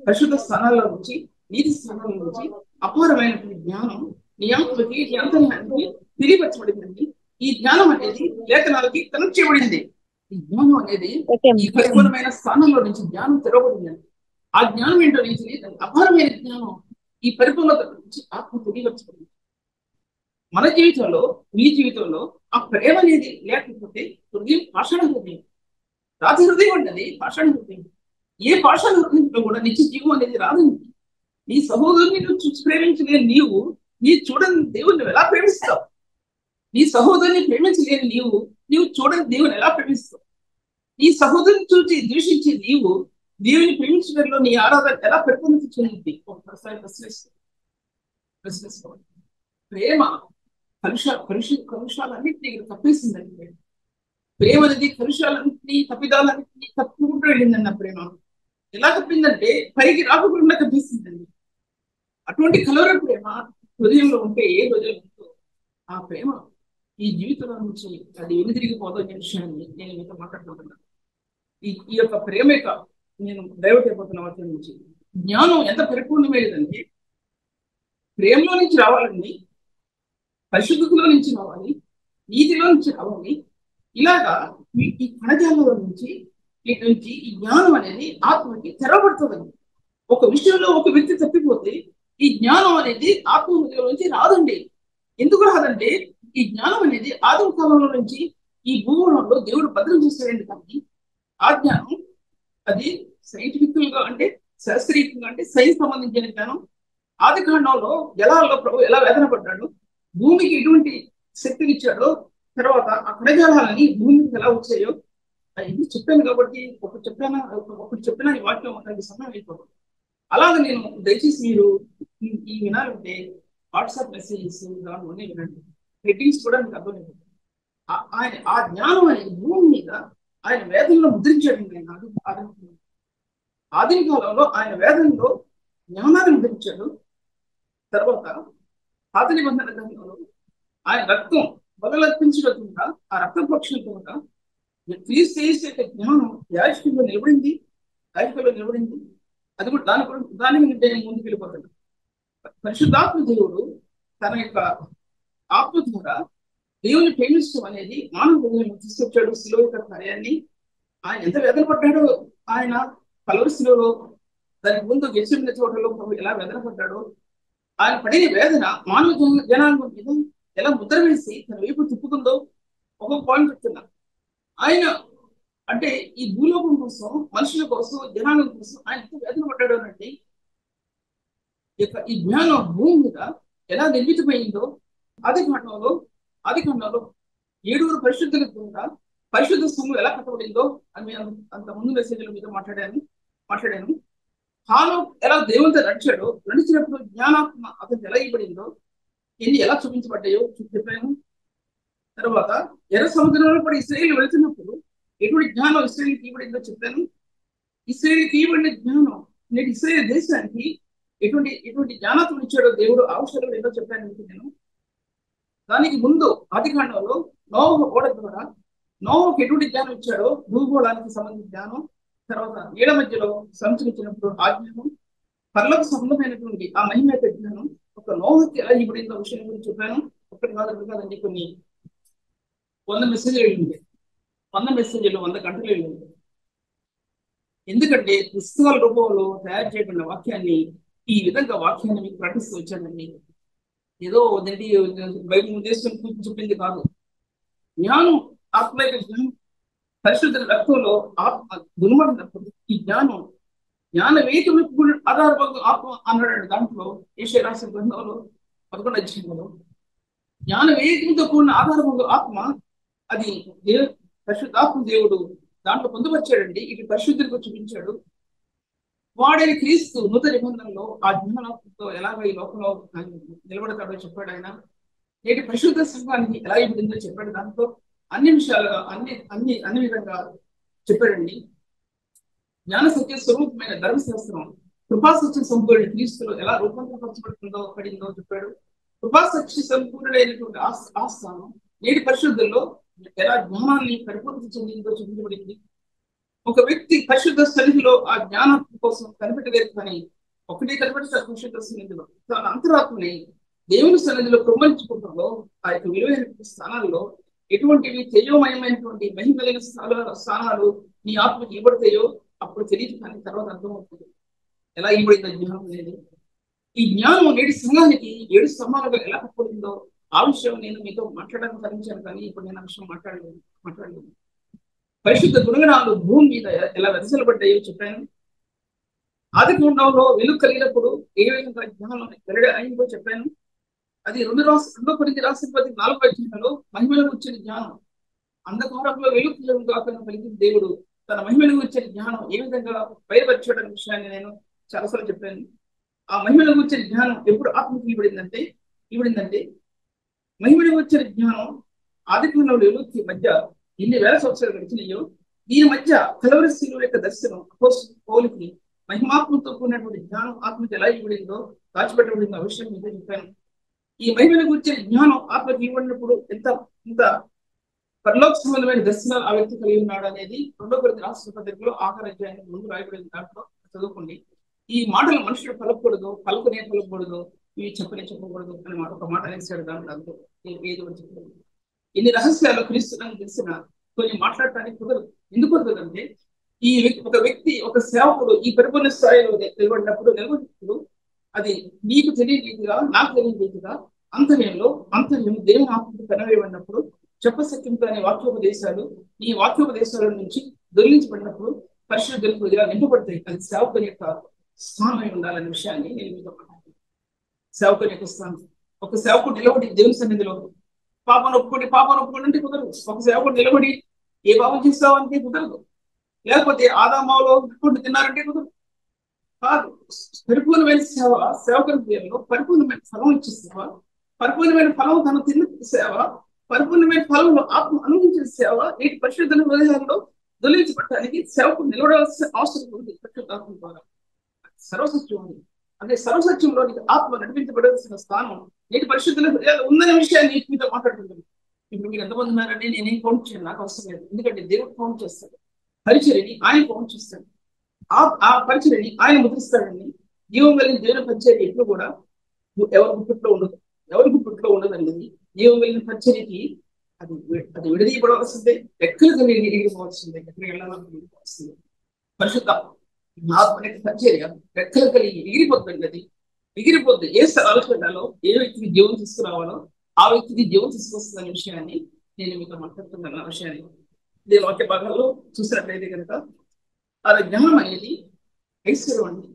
పరిశుద్ధ స్థానాల్లో నుంచి నీతి స్థానాల నుంచి అపారమైనటువంటి జ్ఞానం నీ ఆత్మకి నీ అంతర్యానికి తెలియపరచబడిందండి. ఈ జ్ఞానం అనేది లేఖనాలకి కనెక్ట్ చేయబడింది. ఈ జ్ఞానం అనేది ఈ పరిపూర్ణమైన స్థానంలో నుంచి జ్ఞానం తెరవబడిందండి. ఆ జ్ఞానం ఏంటో నుంచి అపారమైన జ్ఞానం ఈ పరిపూర్ణత నుంచి ఆత్మ తెలియపరచబడింది. మన జీవితంలో మీ జీవితంలో ఆ ప్రేమ అనేది లేకపోతే హృదయం పాషాణ హృదయం, రాతి హృదయం ఉంటుంది, పాషాణ హృదయం. ఏ పాషాణ హృదయంలో కూడా నిత్య జీవం అనేది రాదండి. నీ సహోదరుని నువ్వు చూసి ప్రేమించలేని నీవు నీ చూడని దేవుణ్ణి ఎలా ప్రేమిస్తావు? నీ సహోదరుని ప్రేమించలేని నీవు చూడని దేవుని ఎలా ప్రేమిస్తావు? నీ సహోదరుని చూసి ద్వేషించే నీవు దేవుని ప్రేమించడంలో నీ ఆరాధన ఎలా పరిపూర్ణత చెందుతుంది? ఒకసారి ప్రశ్నిస్తావు. ప్రేమ కలుషాలన్నింటినీ తప్పేసిందండి. ప్రేమ అనేది కలుషాలన్నింటినీ తప్పిదాలన్నింటినీ తప్పుకుంటూ వెళ్ళిందన్న ప్రేమ ఎలా తప్పిందంటే పైకి రాకుండా తప్పిస్తుందండి. అటువంటి కలవర ప్రేమ హృదయంలో ఉంటే ఏ రోజులు ఉందో ఆ ప్రేమ ఈ జీవితంలో నుంచి అది వెనుదిరిగిపోదు అనే విషయాన్ని నేను మీతో మాట్లాడుకుంటున్నాను. ఈ యొక్క ప్రేమ యొక్క నేను డైవర్ట్ అయిపోతున్న వాటి నుంచి జ్ఞానం ఎంత పరిపూర్ణమైనదంటే ప్రేమలో నుంచి రావాలండి, పరిశుద్ధతలో నుంచి రావాలి, నీతిలో నుంచి రావాలి. ఇలాగా ఈ కణజాలలో నుంచి ఈ జ్ఞానం అనేది ఆత్మకి తెరవబడుతుందండి. ఒక విషయంలో ఒక వ్యక్తి తప్పిపోతే ఈ జ్ఞానం అనేది ఆత్మ హృదయం నుంచి రాదండి. ఎందుకు రాదంటే ఈ జ్ఞానం అనేది ఆదిమ కాలంలో నుంచి ఈ భూగోళంలో దేవుడు భద్రం చేస్తాడండి. కానీ ఆ జ్ఞానం అది సైంటిఫికల్ గా అంటే శాస్త్రీయంగా అంటే సైన్స్ సంబంధించిన జ్ఞానం. ఆది కాండంలో జలాల్లో ప్రభు ఎలా వేదన పడ్డాడు, భూమికి ఎటువంటి శక్తిని ఇచ్చాడో, తర్వాత ఆ కణజాలాలని భూమికి ఎలా వచ్చాయో ఇది చెప్పాను. కాబట్టి ఒకటి చెప్పినా ఈ వాక్యం దానికి సమయం అయిపోతుంది. అలాగే నేను దయచేసి మీరు ఈ వినాలంటే వాట్సాప్ మెసేజెస్ దానిలోనే వినండి. హెడ్డింగ్స్ కూడా మీకు అర్థమైపోతుంది. ఆయన ఆ జ్ఞానం అనేది భూమి మీద ఆయన వేదంలో ముద్రించాడు. ఆదిమ కాలంలో ఆయన వేదంలో జ్ఞానాన్ని ముద్రించాడు. తర్వాత పాత నిబంధన గ్రంథంలో ఆయన రక్తం బదులర్పించడం ద్వారా ఆ రక్త పక్షుల ద్వారా క్రీస్తు యేసు యొక్క జ్ఞానం యాజకుల్లో నిలబడింది. అది కూడా దాని ముందుకు వెళ్ళిపోతాడు. పరిశుద్ధాత్మ దేవుడు తన యొక్క ఆత్మ ద్వారా దేవుని ప్రేమించడం అనేది మానవ హృదయంలో తీసుకొచ్చాడు. శిలువ యొక్క కార్యాన్ని ఆయన ఎంత వేదన పడ్డాడో, ఆయన కలవరి శిలువలో దానికి ముందు గెలిచిన చోటలో ఎలా వేదన పడ్డాడో, ఆయన పడిన వేదన మానవ జనాంగం మీద ఎలా ముద్ర వేసి తన వైపు తిప్పుతుందో ఒక పాయింట్ చెప్తున్నా. ఆయన అంటే ఈ భూలోకం కోసం, మనుషుల కోసం, జనాంగం కోసం ఆయన ఎంత వేదన పడ్డాడు అంటే ఈ జ్ఞానం భూమి మీద ఎలా నిర్మితమైందో ఆది కాండంలో 7 పరిశుద్ధుల ద్వారా పరిశుద్ధ స్థంభం ఎలా కట్టబడిందో అని అంత ముందు మెసేజ్ల మీద మాట్లాడాను. హాను ఎలా దేవునితో నడిచినప్పుడు జ్ఞానాత్మ అతనికి ఎలా ఇవ్వబడిందో, ఎన్ని ఎలా చూపించబడ్డాయో చెప్పాను. తర్వాత ఎర్ర సముద్రంలో కూడా ఇశ్రాయేలు వెళ్తున్నప్పుడు ఎటువంటి జ్ఞానం ఇశ్రాయేలుకి ఇవ్వబడిందో చెప్పాను. ఇశ్రాయేలుకి ఇవ్వబడిన జ్ఞానం నేటి ఇశ్రాయేలు దేశానికి ఎటువంటి జ్ఞానత్వం ఇచ్చాడో దేవుడు ఆ విషయాలు ఏదో చెప్పాను మీకు నేను. దానికి ముందు ఆదికాండంలో నోవహు ఓడ ద్వారా నోవహుకి ఎటువంటి జ్ఞానం ఇచ్చాడో భూగోళానికి సంబంధించిన జ్ఞానం, తర్వాత నీళ్ళ మధ్యలో సంచరించినప్పుడు ఆ జ్ఞానం, పరలోక సంబంధమైనటువంటి ఆ మహిమ యొక్క జ్ఞానం ఒక నోవహుకి ఎలా ఇవ్వడిందో విషయం గురించి చెప్పాను. ఒకటి కాదండి, కొన్ని 100 మెసేజ్లు వెళ్ళింది, 100 మెసేజ్లు 100 గంటలు వెళ్ళింది. ఎందుకంటే పుస్తకాల రూపంలో తయారు చేయబడిన వాక్యాన్ని ఈ విధంగా వాక్యాన్ని మీకు ప్రకటిస్తూ వచ్చానండి. ఏదో అదేంటి బైబిల్ ఉద్దేశం చెప్పింది కాదు. జ్ఞానం, ఆత్మ యొక్క జ్ఞానం పరిశుద్ధ రక్తంలో ఆత్మ దుర్మడినప్పుడు ఈ జ్ఞానవేదం ఆధారపడి ఆత్మ అన్నాడు. దాంట్లో ఏషియా రాసిన గ్రంథంలో 11వ అధ్యాయంలో జ్ఞానవేదంతో కూడిన ఆధారపడి ఆత్మ, అది పరిశుద్ధాత్మ దేవుడు దాంట్లో పొందుపరిచాడండి. ఇటు పరిశుద్ధులకు చూపించాడు. వాడైన క్రీస్తు నూతన నిబంధనలో ఆ జ్ఞానంతో ఎలాగ ఈ లోకంలో నిలబడతాడో చెప్పాడు ఆయన. నేటి పరిశుద్ధ సంఘానికి ఎలా ఇవ్వడిందో చెప్పాడు. దాంట్లో అన్ని విషయాలుగా అన్ని విధంగా చెప్పాడండి. జ్ఞాన సత్య స్వరూపమైన ధర్మశాస్త్రం కృపాసత్య సంపూర్ణ క్రీస్తులో ఎలా పడిందో చెప్పాడు. కృపాసత్య సంపూర్ణుడైనటువంటి ఆస్థానం నేటి పరిశుద్ధుల్లో ఎలా జ్ఞానాన్ని పరిపూర్తి చెందిందో చూపించబడింది. ఒక వ్యక్తి పరిశుద్ధ సన్నిధిలో ఆ జ్ఞానం కోసం కనిపెట్టలేదు, కానీ ఒకటే కనిపెడతారు పరిశుద్ధ సన్నిధిలో తన అంతరాత్మని దేవుని సన్నిధిలో కుమ్మరించుకుంటుందో ఆ యొక్క విలువైన స్థానాల్లో ఎటువంటివి తేజోమయమైనటువంటి మహిమలైన స్థానాలు నీ ఆత్మకి ఇవ్వడతాయో అప్పుడు తెలియదు, కానీ తర్వాత అర్థమవుతుంది ఎలా ఇవ్వబడిందో జ్ఞానం అనేది. ఈ జ్ఞానం నేటి సంఘానికి 7 స్తంభాలుగా ఎలా కప్పబడిందో ఆ విషయం నేను మీతో మాట్లాడడానికి తరించాను, కానీ ఇప్పుడు నేను ఆ విషయం మాట్లాడలేదు. పరిశుద్ధ గుణగణాలు భూమి మీద ఎలా వెదజల్లబడ్డాయో చెప్పాను. ఆదికాండంలో వెలుగు కలిగినప్పుడు ఏ విధంగా జ్ఞానం వెల్లడి అయిందో చెప్పాను. అది 2 కొరింథీ రాసిన 4వ అధ్యాయంలో మహిమలను వచ్చిన జ్ఞానం, అంధకారంలో వెలుగు కలిగిన దేవుడు తన మహిమను వచ్చిన జ్ఞానం ఏ విధంగా బయలుపరిచాడనే విషయాన్ని నేను చాలాసార్లు చెప్పాను. ఆ మహిమను వచ్చిన జ్ఞానం ఎప్పుడు ఆత్మకి ఇవ్వడిందంటే మహిమను వచ్చిన జ్ఞానం ఆదికాండంలో వెలుగుకి మధ్య ఎన్ని వేల సంవత్సరాలు గడిచినాయో దీని మధ్య కలవరి శిలువ యొక్క దర్శనం పౌలుకి మహిమాత్మతో కూడినటువంటి జ్ఞానం ఆత్మకి ఎలా ఇవ్వడిందో దాచిపెట్టబడిందో ఆ విషయం మీద చెప్పాను. ఈ మహిమను గురించిన జ్ఞానం ఆత్మకి ఇవ్వడినప్పుడు ఎంత పరలోక సంబంధమైన దర్శనాలు ఆ వ్యక్తి కలిగి ఉన్నాడు అనేది 2 కొరింథీ రాసిన పత్రికలో ఆఖరి అధ్యాయానికి ముందు రాయబడిన దాంట్లో చదువుకోండి. ఈ మాటలు మనుషుడు పలకకూడదు, ఇవి చెప్పకూడదు అని ఒక మాట అనేసాడు. దాంట్లో ఏదో చెప్పలేదు. ఎన్ని రహస్యాలు క్రీస్తుని తెలిసిన కొన్ని మాట్లాడటానికి కుదరదు. ఎందుకు కుదరదంటే ఒక సేవకుడు ఈ పరిపూర్ణ స్థాయిలో నిలబడినప్పుడు అది నీకు తెలియని రీతిగా, నాకు తెలియని రీతిగా అంతర్యం దేవుని ఆత్మకు కనవేయబడినప్పుడు చెప్పశక్యంతో అనే ఈ వాక్యోపదేశాల నుంచి దొరికించబడినప్పుడు పరిశుద్ధులకు ఇలా నింపబడతాయి. అది సేవకుని యొక్క స్థానం ఉండాలనే విషయాన్ని నేను మీతో మాట్లాడుతున్నాను. సేవకుని యొక్క స్థానం, ఒక సేవకుడు నిలబడి దేవుని సన్నిధిలో పాపం ఒప్పుకోండి అంటే కుదరదు. ఒక సేవకుడు నిలబడి ఏ పాపం చేస్తావంటే కుదరదు. లేకపోతే ఆదామాలో ఒప్పుకుంటూ తిన్నారంటే కుదరదు. కాదు, పరిపూర్ణమైన సేవకుని దేవులో పరిపూర్ణమైన ఫలం ఇచ్చే సేవ, పరిపూర్ణమైన ఫలం తను తిన్న సేవ, పరిపూర్ణమైన ఫలంలో ఆత్మ అనుభవించిన సేవ నేటి పరిశుద్ధ హృదయాల్లో దొలించబడటానికి సేవకుడు నిలబడాల్సిన అవసరం ఉంది. పరిశుద్ధాత్మ ద్వారా సర్వసత్యం ఉంది. అంటే సర్వసత్యంలో ఆత్మ నడిపించబడాల్సిన స్థానం నేటి పరిశుద్ధుల హృదయాలు ఉందనే విషయాన్ని మీతో మాట్లాడుతుంటాను. ఇప్పుడు మీరు ఎంతమంది ఉన్నారంటే నేనేం కౌంట్ చేయను, నాకు అవసరం లేదు. ఎందుకంటే దేవుడు కౌంట్ చేస్తాడు, పరిచర్యని ఆయన కౌంట్ చేస్తాడు, ఆ పరిచర్యని ఆయన ముద్రిస్తాడండి. జీవం కలిగిన దేవుని పరిచర్య ఎప్పుడు కూడా ఎవరి గుప్పిట్లో ఉండదు అనేది. జీవం కలిగిన పరిచర్యకి అది విడదీయబడవలసిందే, రెక్కలు కలిగి ఎగిరిపోవాల్సిందే, ఎక్కడికి వెళ్ళాల్సిందే. పరిశుద్ధ ఆత్మనికి పరిచర్య రెక్కలు కలిగి ఎగిరిపోతుంది. అది ఎగిరిపోద్ది. ఏ స్థలాలకు వెళ్ళాలో, ఏ వ్యక్తికి జీవం తీసుకురావాలో ఆ వ్యక్తికి జీవం తీసుకొస్తుంది అనే విషయాన్ని నేను మీతో మాట్లాడుతున్నాను. ఆ విషయాన్ని దీని వాక్య భాగాల్లో చూసినట్లయితే కనుక అది జ్ఞానం అనేది ఐశ్వర్యం అండి.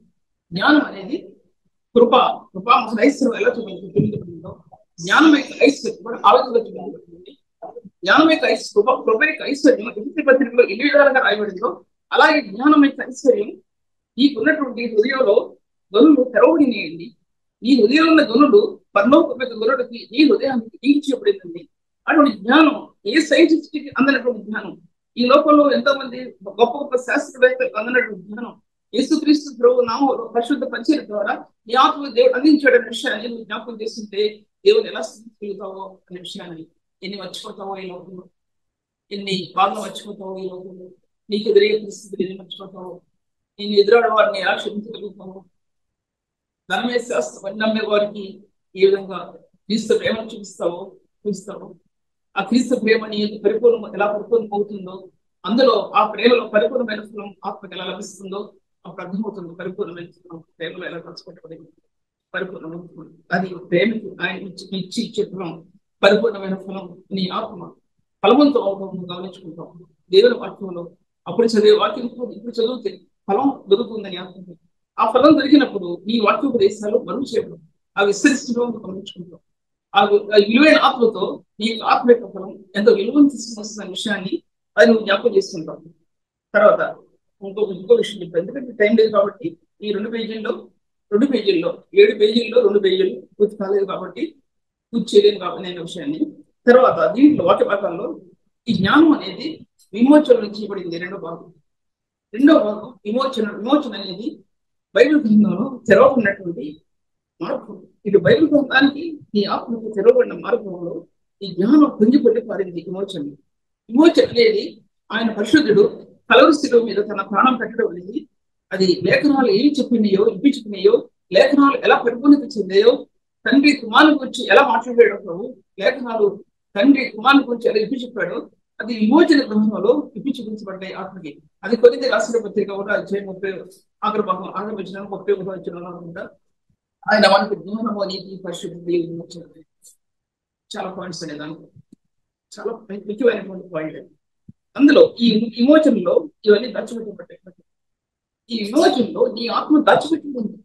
జ్ఞానం అనేది కృపా ఐశ్వర్యం ఎలా చూపించబడిందో జ్ఞానం యొక్క ఐశ్వర్యం కూడా ఆ విధంగా చూపించబడింది. జ్ఞానం యొక్క కృప యొక్క ఐశ్వర్యం ఎఫెసీ పత్రికలో ఎన్ని విధాలుగా రాయబడిందో అలాగే జ్ఞానం యొక్క ఐశ్వర్యం నీకున్నటువంటి హృదయంలో గనులు తెరవబడినాయండి. ఈ హృదయంలో ఉన్న గనులు పరలోక గనుడికి ఈ హృదయానికి ఈడ్చబడిందండి. అటువంటి జ్ఞానం ఏ సైంటిస్ట్కి అందనటువంటి జ్ఞానం, ఈ లోకంలో ఎంతో మంది గొప్ప శాస్త్రవేత్తలు అందనటువంటి జ్ఞానం, యేసుక్రీస్తు ప్రభు నామంలో పరిశుద్ధ పరిచయం ద్వారా నీ ఆత్మ దేవుడు అందించాడనే విషయాన్ని నువ్వు జ్ఞాపకం చేస్తుంటే దేవుడు ఎలా స్థితిగలుగుతావో అనే విషయాన్ని ఎన్ని మర్చిపోతావో ఈ లోకంలో, ఎన్ని బాధలు మర్చిపోతావో ఈ లోకంలో, నీకు ఎదురయ్యే పరిస్థితులు ఎన్ని మర్చిపోతావో, నేను ఎదురాడే వారిని ఎలా క్షమించగలుగుతావో, ధనమే శాస్త్రం నమ్మే వారికి ఏ విధంగా క్రీస్తు ప్రేమను చూపిస్తావో ఆ క్రీస్తు ప్రేమ నీ పరిపూర్ణం ఎలా పరిపూర్ణం అవుతుందో, అందులో ఆ ప్రేమలో పరిపూర్ణమైన ఫలం ఆత్మకి ఎలా లభిస్తుందో అప్పుడు అర్థమవుతుంది. పరిపూర్ణమైన ఫలం ప్రేమలో ఎలా పంచుకోవడం పరిపూర్ణమవుతుంది. అది ప్రేమకి ఆయన ఇచ్చి ఇచ్చే ఫలం, పరిపూర్ణమైన ఫలం నీ ఆత్మ ఫలవంతం అవడం గమనించుకుంటాం దేవుని వాక్యంలో. అప్పుడు చదివే వాక్యం ఇప్పుడు చదివితే ఫలం దొరుకుతుందని ఆత్మ. ఆ ఫలం దొరికినప్పుడు నీ వాక్యోపదేశాలు మరుగు చేయడం ఆ విస్తరిస్తుండడం గమనించుకుంటాం. ఆ విలువైన ఆత్మతో నీ ఆత్మ యొక్క ఫలం ఎంతో విలువను తీసుకున్న విషయాన్ని అది నువ్వు జ్ఞాపకం చేస్తుంటావు. తర్వాత ఇంకో విషయం చెప్పాను, ఎందుకంటే టైం లేదు కాబట్టి ఈ 2 పేజీల్లో 7 పేజీల్లో 2 పేజీలు పూర్తి కాలేదు కాబట్టి పూర్తి చేయలేను కాబట్టి నేను విషయాన్ని. తర్వాత దీంట్లో వాక్య భాగాల్లో ఈ జ్ఞానం అనేది విమోచన నుంచి ఇవ్వబడింది. రెండో భాగం విమోచన అనేది బైబిల్ గ్రంథంలో తెరవబడినటువంటి మార్గం. ఇది బైబిల్ గ్రంథానికి నీ ఆత్మకు తెరవబడిన మార్గంలో ఈ జ్ఞానం పొంగిపొట్టి పారింది. విమోచన అనేది ఆయన పరిశుద్ధుడు కలవరి శిలువ మీద తన ప్రాణం పెట్టడం అనేది అది లేఖనాలు ఏమి చెప్పినాయో ఇప్పించుకున్నాయో, లేఖనాలు ఎలా పరిపూర్ణత చెందాయో, తండ్రి కుమారుని గురించి ఎలా మాట్లాడాడో ప్రభు, లేఖనాలు తండ్రి కుమారుని గురించి ఎలా ఇప్పించాడో అది విమోచన గ్రంథంలో ఇప్పించుకుంచబడ్డాయి ఆత్మకి. అది కొద్ది రాసిన పత్రిక కూడా అధ్యాయం 30 ఆఖరి భాగం 31 వచ్చిన అనుకుంటా. ఆయన మనకు జ్ఞానము నీతి పరిశుద్ధి విమోచన చాలా పాయింట్స్ అనే దానికి చాలా ముఖ్యమైనటువంటి పాయింట్. అందులో ఈ విమోచనలో ఇవన్నీ దాచిపెట్టబడ్డాయి. ఈ విమోచనలో నీ ఆత్మ దాచిపెట్టుకుంది.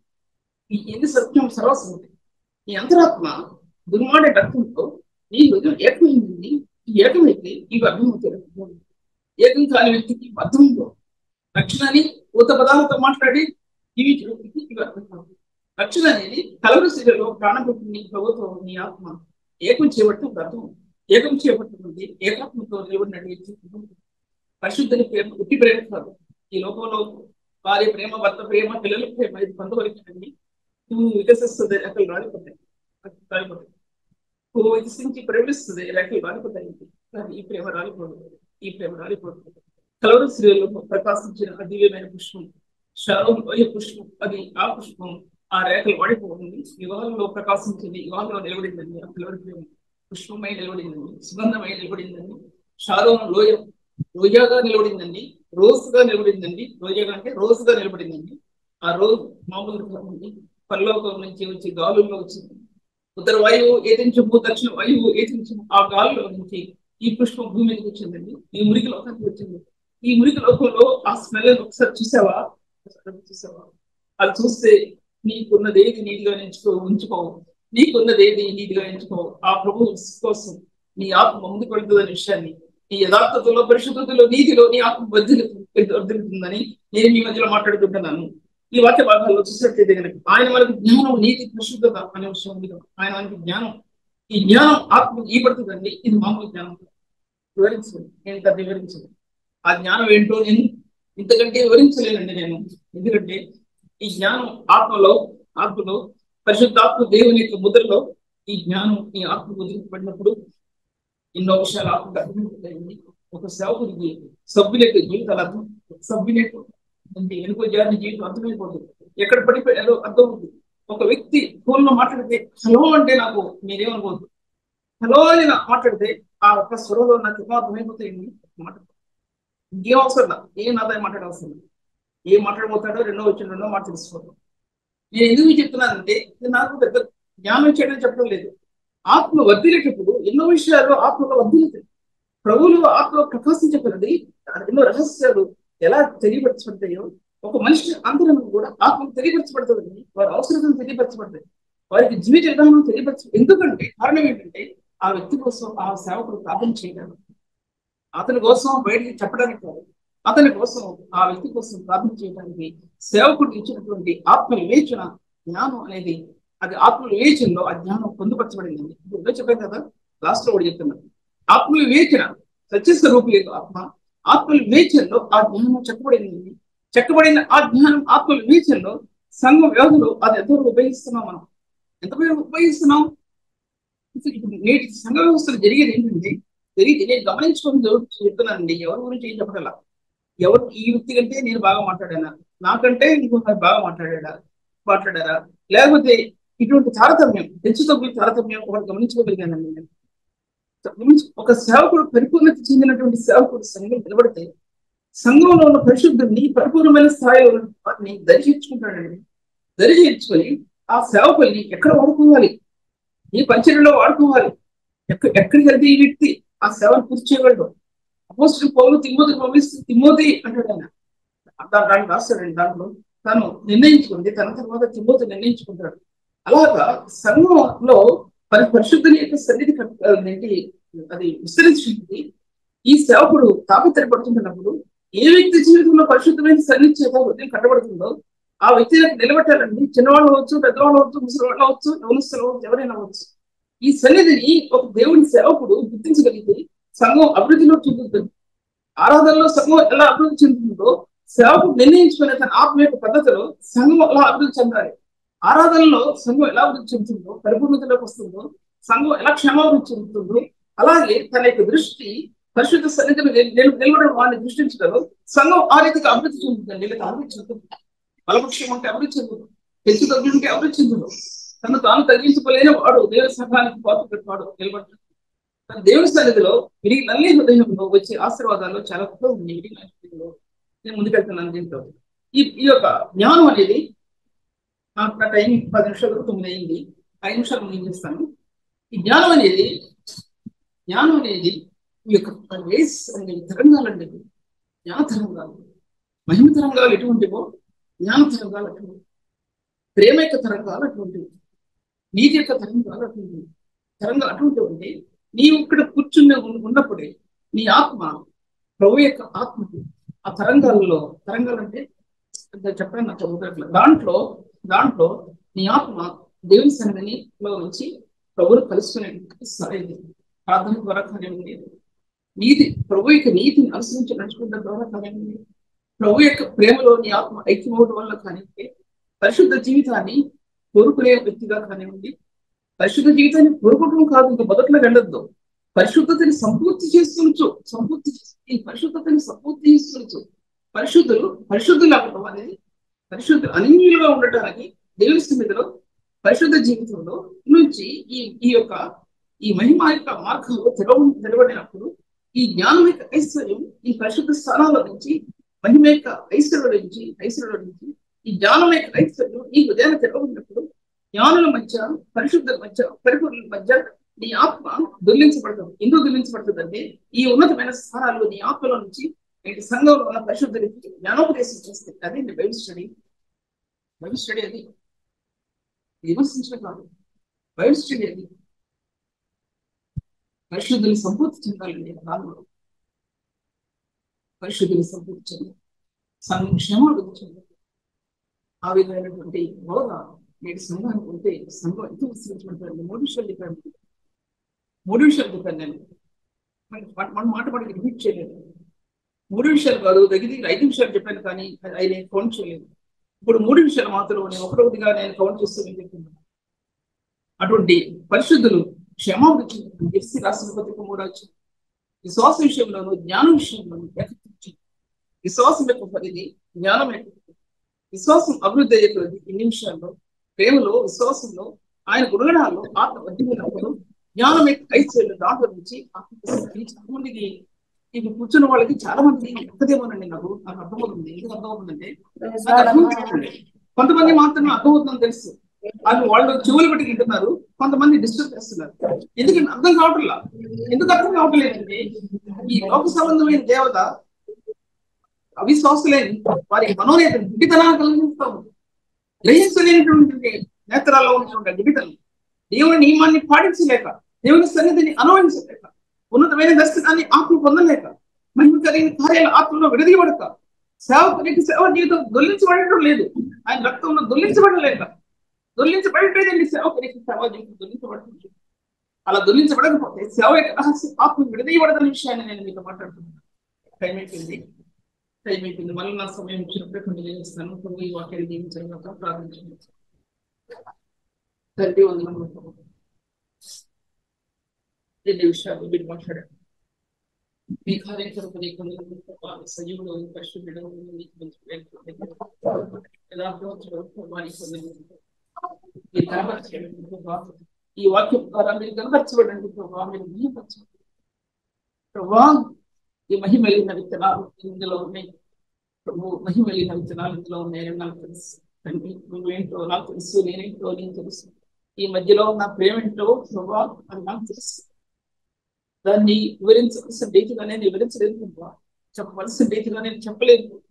నీ ఎన్ని సత్యం సర్వస్వం ఉంది. నీ అంతరాత్మ దుర్మాడే రక్తంతో నీ హృదయం ఏకమైంది. ఈ ఏకమైతే ఇవి అర్థమవుతాయి. ఏకం కాని వ్యక్తికి అర్థంలో రక్షణని కొత్త పదాలతో మాట్లాడి జీవించిన వ్యక్తికి ఇవి అర్థం కాదు. రక్షణ అనేది కలవరి శిలలో ప్రాణపెట్టి ప్రభుత్వం నీ ఆత్మ ఏకం చేయబట్టి అర్థం. ఏకం చేయబట్టుకుంది ఏకాత్మతో నిలబడినట్టు పరిశుద్ధని ప్రేమ ఉట్టి ప్రేమ కాదు. ఈ లోకంలో భార్య ప్రేమ, భర్త ప్రేమ, పిల్లల ప్రేమ ఇది పొందవలసింది. నువ్వు వికసిస్తుంది రెక్కలు రాలిపోతాయి. నువ్వు వికసించి ప్రేమిస్తుంది రెక్కలు రాలిపోతాయి. కానీ ఈ ప్రేమ రాలిపోదు. కలవరి స్త్రీలో ప్రకాశించిన దివ్యమైన పుష్పం, శారోన్ పుష్పం, అది ఆ పుష్పం ఆ రేఖలు వాడిపోతుంది. యుగాలలో ప్రకాశించింది, యుగాలలో నిలబడిందండి. ఆ కలవరి ప్రేమ పుష్పమై నిలబడిందండి, సుగంధమై నిలబడిందండి. షారోన్ రోజాగా నిలబడిందండి, రోజుగా నిలబడిందండి. రోజాగా అంటే రోజుగా నిలబడిందండి. ఆ రోజు మామూలుగా పరలోకం నుంచి వచ్చి గాలుల్లో వచ్చింది. ఉత్తర వాయువు ఏతించము, దక్షిణ వాయువు ఏతించము, ఆ గాలులో నుంచి ఈ పుష్పం భూమి మీదకి వచ్చిందండి. ఈ మురికి లోకానికి వచ్చింది. ఈ మురికి లోకంలో ఆ స్మెల్ ఒకసారి చూసావా? అది చూస్తే నీకున్నదేది నీటిగా ఉంచుకోవు. నీకున్నదేది నీటిగా ఎంచుకోవు. ఆ ప్రభు కోసం నీ ఆత్మ ముందుకు వెళ్తుందనే విషయాన్ని, నీ యథార్థతలో, పరిశుద్ధతలో, నీతిలో నీ ఆత్మ వర్ధిల్లుతుందని నేను మీ మధ్యలో మాట్లాడుతుంటున్నాను. ఈ వాక్య భాగాల్లో చూసినట్లయితే కనుక ఆయన మనకు జ్ఞానం, నీతి, పరిశుద్ధత అనే విషయం ఉంది. ఆయన మనకి జ్ఞానం, ఈ జ్ఞానం ఆత్మ ఈ పడుతుందండి. ఇది మామూలు జ్ఞానం వివరించండి, నేను దాన్ని వివరించను. ఆ జ్ఞానం ఏంటో నేను ఇంతకంటే వివరించలేనండి నేను. ఎందుకంటే ఈ జ్ఞానం ఆత్మలో పరిశుద్ధాత్మ దేవుని యొక్క ముద్రలో ఈ జ్ఞానం ఈ ఆత్మ ముద్రించబడినప్పుడు ఎన్నో విషయాలు ఆత్మకు అర్థమైపోతాయండి. ఒక సేవకుడికి సభ్యులకు జీవితాలు అర్థం, సభ్యులకు అంటే ఎనుకో జాతి జీవితం అర్థమైపోతుంది. ఎక్కడ పడిపోయాదో అర్థం అవుతుంది. ఒక వ్యక్తి ఫోన్లో మాట్లాడితే హలో అంటే నాకు మీరేమనుకోవద్దు, హలో అని మాట్లాడితే ఆ ఒక్క స్వరంలో నాకు ఏమో అర్థమైపోతాయండి. మాట ఇంకేం అవసరం, ఏం ఆదాయం మాట్లాడవసరం, ఏం మాట్లాడబోతాడో రెండో మాట తెలుసుకోవడం. నేను ఎందుకు చెప్తున్నానంటే ఇది నాకు పెద్ద జ్ఞానం చేయడం చెప్పడం లేదు. ఆత్మ వర్ధిల్లేటప్పుడు ఎన్నో విషయాలు ఆత్మలో వర్ధిల్లుతాయి. ప్రభువులు ఆత్మ ప్రకాశించబడి ఎన్నో రహస్యాలు ఎలా తెలియపరచబడతాయో ఒక మనిషి అందరం కూడా ఆత్మకు తెలియపరచబడుతుంది. వారి అవసరం తెలియపరచబడతాయి, వారికి జీవిత విధానం ఎందుకంటే కారణం ఏంటంటే ఆ వ్యక్తి కోసం ఆ సేవకుడు ప్రార్థన చేయడానికి, అతని కోసం బయటికి చెప్పడానికి కాదు, అతని కోసం ఆ వ్యక్తి కోసం ప్రార్థన చేయడానికి సేవకుడు ఇచ్చినటువంటి ఆత్మ వివేచన జ్ఞానం అనేది, అది ఆత్మ వివేచనలో ఆ జ్ఞానం పొందుపరచబడిందండి. ఇప్పుడు చెప్పాను కదా, లాస్ట్ లో కూడా చెప్తున్నాను. ఆత్మ వివేచన సత్యస్వరూపి లేదు ఆత్మ వివేచనలో ఆ జ్ఞానం చెప్పబడింది. చెక్కబడిన ఆ జ్ఞానం ఆత్మల వివేచనలో సంఘం వ్యవధిలో అది ఎంతవరకు ఉపయోగిస్తున్నాం మనం, ఎంతవరకు ఉపయోగిస్తున్నాం. ఇప్పుడు నేటి సంఘ వ్యవస్థలు జరిగేది ఏంటంటే, నేను గమనించుకొని చెప్తున్నానండి, ఎవరి గురించి ఏం చెప్పగల, ఎవరు ఈ వ్యక్తి కంటే నేను బాగా మాట్లాడానా, నాకంటే ఇంకొక బాగా మాట్లాడారా, లేకపోతే ఇటువంటి తారతమ్యం, హెచ్చు తగ్గుల తారతమ్యం ఒకటి గమనించుకోగలిగానండి నేను. ఒక సేవకుడు, పరిపూర్ణత చెందినటువంటి సేవకుడు సంఘం నిలబడితే సంఘంలో ఉన్న పరిశుద్ధుని పరిపూర్ణమైన స్థాయిలో వాటిని దర్శించుకుంటాడండి. దర్శించుకొని ఆ సేవకుల్ని ఎక్కడ వాడుకోవాలి, ఈ పరిచర్యలో వాడుకోవాలి, ఎక్కడికి వెళ్తే ఈ వ్యక్తి ఆ సేవను పూర్తి చేయగలడు. అపోస్తలుడు పౌలు తిమోతిని పంపిస్తే తిమోతి అంటాడు ఆయన, దాన్ని రాస్తాడండి. దాంట్లో తను నిర్ణయించుకుంది, తన తర్వాత తిమోతి నిర్ణయించుకుంటాడు. అలాగా సంఘంలో పరిశుద్ధుని యొక్క సన్నిధి అది విస్తరించింది. ఈ సేవకుడు తాపత్రయపడుతున్నప్పుడు ఏ వ్యక్తి జీవితంలో పరిశుద్ధమైన సన్నిధి చేత హృదయం కట్టబడుతుందో ఆ వ్యక్తి నిలబెట్టాలండి. చిన్నవాళ్ళు అవచ్చు, పెద్దవాళ్ళు అవచ్చు, ముసలివాళ్ళు అవచ్చు, యవనస్తులు అవచ్చు, ఎవరైనా అవచ్చు. ఈ సన్నిధిని ఒక దేవుని సేవకుడు గుర్తించగలిగితే సంఘం అభివృద్ధిలో చెందుతుంది. ఆరాధనలో సంఘం ఎలా అభివృద్ధి చెందుతుందో సేవకుడు నిర్ణయించుకునే తన ఆత్మ యొక్క పద్ధతిలో సంఘం ఎలా అభివృద్ధి చెందాలి. ఆరాధనలో సంఘం ఎలా అభివృద్ధి చెందుతుందో, పరిపూర్ణతలోకి వస్తుందో, సంఘం ఎలా క్షేమాభివృద్ధి చెందుతుందో, అలాగే తన యొక్క దృష్టి పరిశుద్ధ సన్నిధిని నిలబడడం వాడిని దృష్టించగలరు. సంఘం ఆ రీతికి అభివృద్ధి చెందుతుంది, లేదా అభివృద్ధి చెందుతుంది. బలపక్షం అంటే అభివృద్ధి చెందుతుంది, హెచ్చు తగ్గుంటే అభివృద్ధి చెందుతుంది. తను తాను తగ్గించుకోలేని వాడు దేవుని సంఘానికి పాత్రవాడు నిలబడతాడు. తన దేవుని సన్నిధిలో విరిగి నల్లి హృదయంలో వచ్చే ఆశీర్వాదాలు చాలా గొప్ప ఉన్నాయి. నేను ముందుకెళ్తున్నాను దీంట్లో. ఈ యొక్క జ్ఞానం అనేది నా టైం 10 నిమిషాలు 9 అయింది, 5 నిమిషాలు ముందు చేస్తాను. ఈ జ్ఞానం అనేది ఈ యొక్క తరంగాలు అండి, జ్ఞాన తరంగాలు, మహిమ తరంగాలు ఎటువంటివో జ్ఞాన తరంగాలు అటువంటివి, ప్రేమ యొక్క తరంగాలు అటువంటివి, నీతి యొక్క తరంగాలు అటువంటివి. తరంగాలు అటువంటివి అంటే నీవు ఇక్కడ కూర్చుని ఉన్నప్పుడే నీ ఆత్మ ప్రభు యొక్క ఆత్మకి ఆ తరంగాలు అంటే చెప్పండి నాకు చదువుతాట్లేదు. దాంట్లో నీ ఆత్మ దేవుని సన్నిధిలో నుంచి ప్రభువును కలుసుకునే సరైనది. ప్రార్థన ద్వారా కానివ్వండి, ప్రభు యొక్క నీతిని అనుసరించి నడుచుకున్న ద్వారా కానివ్వండి, ప్రభు యొక్క ప్రేమలో నీ ఆత్మ ఐక్యమవడం వల్ల కానివ్వండి, పరిశుద్ధ జీవితాన్ని కోరుకునే వ్యక్తిగా కానివ్వండి, పరిశుద్ధ జీవితాన్ని కోరుకోవడం కాదు, ఇంకా మొదట్లో వెళ్ళొద్దు, పరిశుద్ధతని సంపూర్తి చేస్తుంచు, పరిశుద్ధతని సంపూర్తి చేస్తుంచు. పరిశుద్ధులు అవ్వడం అనేది, పరిశుద్ధులు అనన్యులుగా ఉండటానికి దేవుని సన్నిధిలో పరిశుద్ధ జీవితంలో నుంచి ఈ మహిమ యొక్క మార్గంలో తెరవబడినప్పుడు ఈ జ్ఞానం యొక్క ఐశ్వర్యం ఈ పరిశుద్ధ స్థానాల నుంచి, మహిమ యొక్క ఐశ్వర్యం నుంచి ఈ జ్ఞానం యొక్క ఐశ్వర్యం ఈ హృదయాన్ని తెరవబడినప్పుడు జ్ఞానుల మధ్య, పరిశుద్ధుల మధ్య, పరిపూర్ణుల మధ్య నీ ఆత్మ దొల్లించబడతాం. ఎందుకు దొల్లించబడుతుంది అంటే ఈ ఉన్నతమైన స్థానాల్లో నీ ఆత్మలో నుంచి నేటి సంఘంలో ఉన్న పరిశుద్ధులకి జ్ఞానోపదేశం చేస్తాయి. అదే బైబిల్ స్టడీ అది విమర్శించడం కాదు, బైబిల్ స్టడీ అది. పరిశుద్ధులు సంపూర్తి చెందాలండి కాలంలో, పరిశుద్ధులు సంపూర్తి చెందాలి, సంఘం క్షేమాభివృద్ధి చెందాలి. ఆ విధమైనటువంటి బోధ నేటి సంఘానికి ఉంటే సంఘం ఎంత విస్తరించబడతారండి. 3 విషయాలు చెప్పాను నేను, మన మాట రిపీట్ చేయలేదు. 3 విషయాలు కాదు, దగ్గర 5 నిమిషాలు చెప్పాను, కానీ అది నేను కౌంట్ చేయలేదు. ఇప్పుడు 3 విషయాలు మాత్రం నేను ఒకటిగా నేను కౌంట్ చేస్తూ చెప్తున్నాను. అటువంటి పరిశుద్ధులు క్షేమాభివృద్ధి ఎస్సీ రాసిన పత్రిక 3 విశ్వాస విషయంలోనూ జ్ఞానం విషయంలోనూ ఏకీకరించింది. విశ్వాసం యొక్క పరిధి, జ్ఞానం యొక్క విశ్వాసం అభివృద్ధి అయ్యే ఇన్ని విషయాల్లో, ప్రేమలో, విశ్వాసంలో, ఆయన గుణగణాల్లో ఆత్మ వర్ధిల్లినప్పుడు జ్ఞానం యొక్క ఐశ్వర్యం దాంట్లో నుంచి చాలా మందికి ఇప్పుడు కూర్చున్న వాళ్ళకి చాలా మంది ఎక్కదేమోనండి. నాకు అర్థమవుతుంది. ఎందుకు అర్థమవుతుందంటే కొంతమంది మాత్రమే అర్థమవుతుందని తెలుసు, వాళ్ళు చెవులు పెట్టి వింటున్నారు, కొంతమంది డిస్టర్బ్ చేస్తున్నారు. ఎందుకంటే అర్థం కావట్లా. ఎందుకు అర్థం కావట్లేదంటే ఈ లోక సంబంధమైన దేవత అవిశ్వాసులేని వారి మనోనేత దిగితనాన్ని కలిగిస్తాము. గ్రహించలేనటువంటి నేత్రాల్లో ఉన్నటువంటి దిగితనం, దేవుని నియమాన్ని పాటించలేక, దేవుని సన్నిధిని అనుభవించలేక, ఉన్నతమైన దర్శనాన్ని ఆత్మ పొందలేక, మహిమ కలిగిన కార్యాల ఆత్మలో విడదీయబడక, సేవకునికి సేవ జీవితం దొల్లించబడటం లేదు. ఆయన రక్తంలో దొల్లించబడలేదండి సేవకునికి సేవ జీవితం దొల్లించబడుతుంది. అలా దొల్లించబడకపోతే సేవ యొక్క రహస్య ఆత్మ విడదీయబడదనే విషయాన్ని నేను మీతో మాట్లాడుతున్నాను. టైం అయిపోయింది. టైం అయిపోయింది. మళ్ళీ నా సమయం వచ్చినప్పుడే కొన్ని చేస్తాను. కొన్ని వాక్యాలు దీవించాక ప్రార్థించండి. తండ్రి వందనములు. ఎన్ని విషయాలు మీరు మాట్లాడారు. మీ కార్యక్రమం సజీవుడు పరిశుద్ధుడు మీరు కనపరచండి ప్రభా. ఈ వాక్యం ద్వారా మీరు కనపరచబడండి ప్రభా. మీరు మహిమపరచండి ప్రభా. ఈ మహిమలిన విత్తనాలు ఇందులో ఉన్నాయి ప్రభు. మహిమలిన విత్తనాలు ఇందులో ఉన్నాయని నాకు తెలుసు తండ్రి. నువ్వేంటో నాకు తెలుసు, నేనేంటో నీకు తెలుసు. ఈ మధ్యలో ఉన్న ప్రేమేంటో ప్రభా అని నాకు తెలుసు. దాన్ని వివరించవలసిన రీతిగా నేను వివరించలేదు ప్రభా. చెప్పవలసిన రీతిగా నేను చెప్పలేదు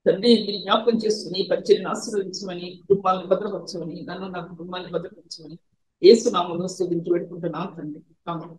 తండ్రి. మీరు జ్ఞాపకం చేసుకుని ఈ పరిచయం ఆశీర్వదించమని, కుటుంబాలను భద్రపరచమని, నన్ను నా కుటుంబాన్ని భద్రపరచమని యేసు నామములో స్తుతించి పెట్టుకుంటున్నాను తండ్రి. ఆమేన్.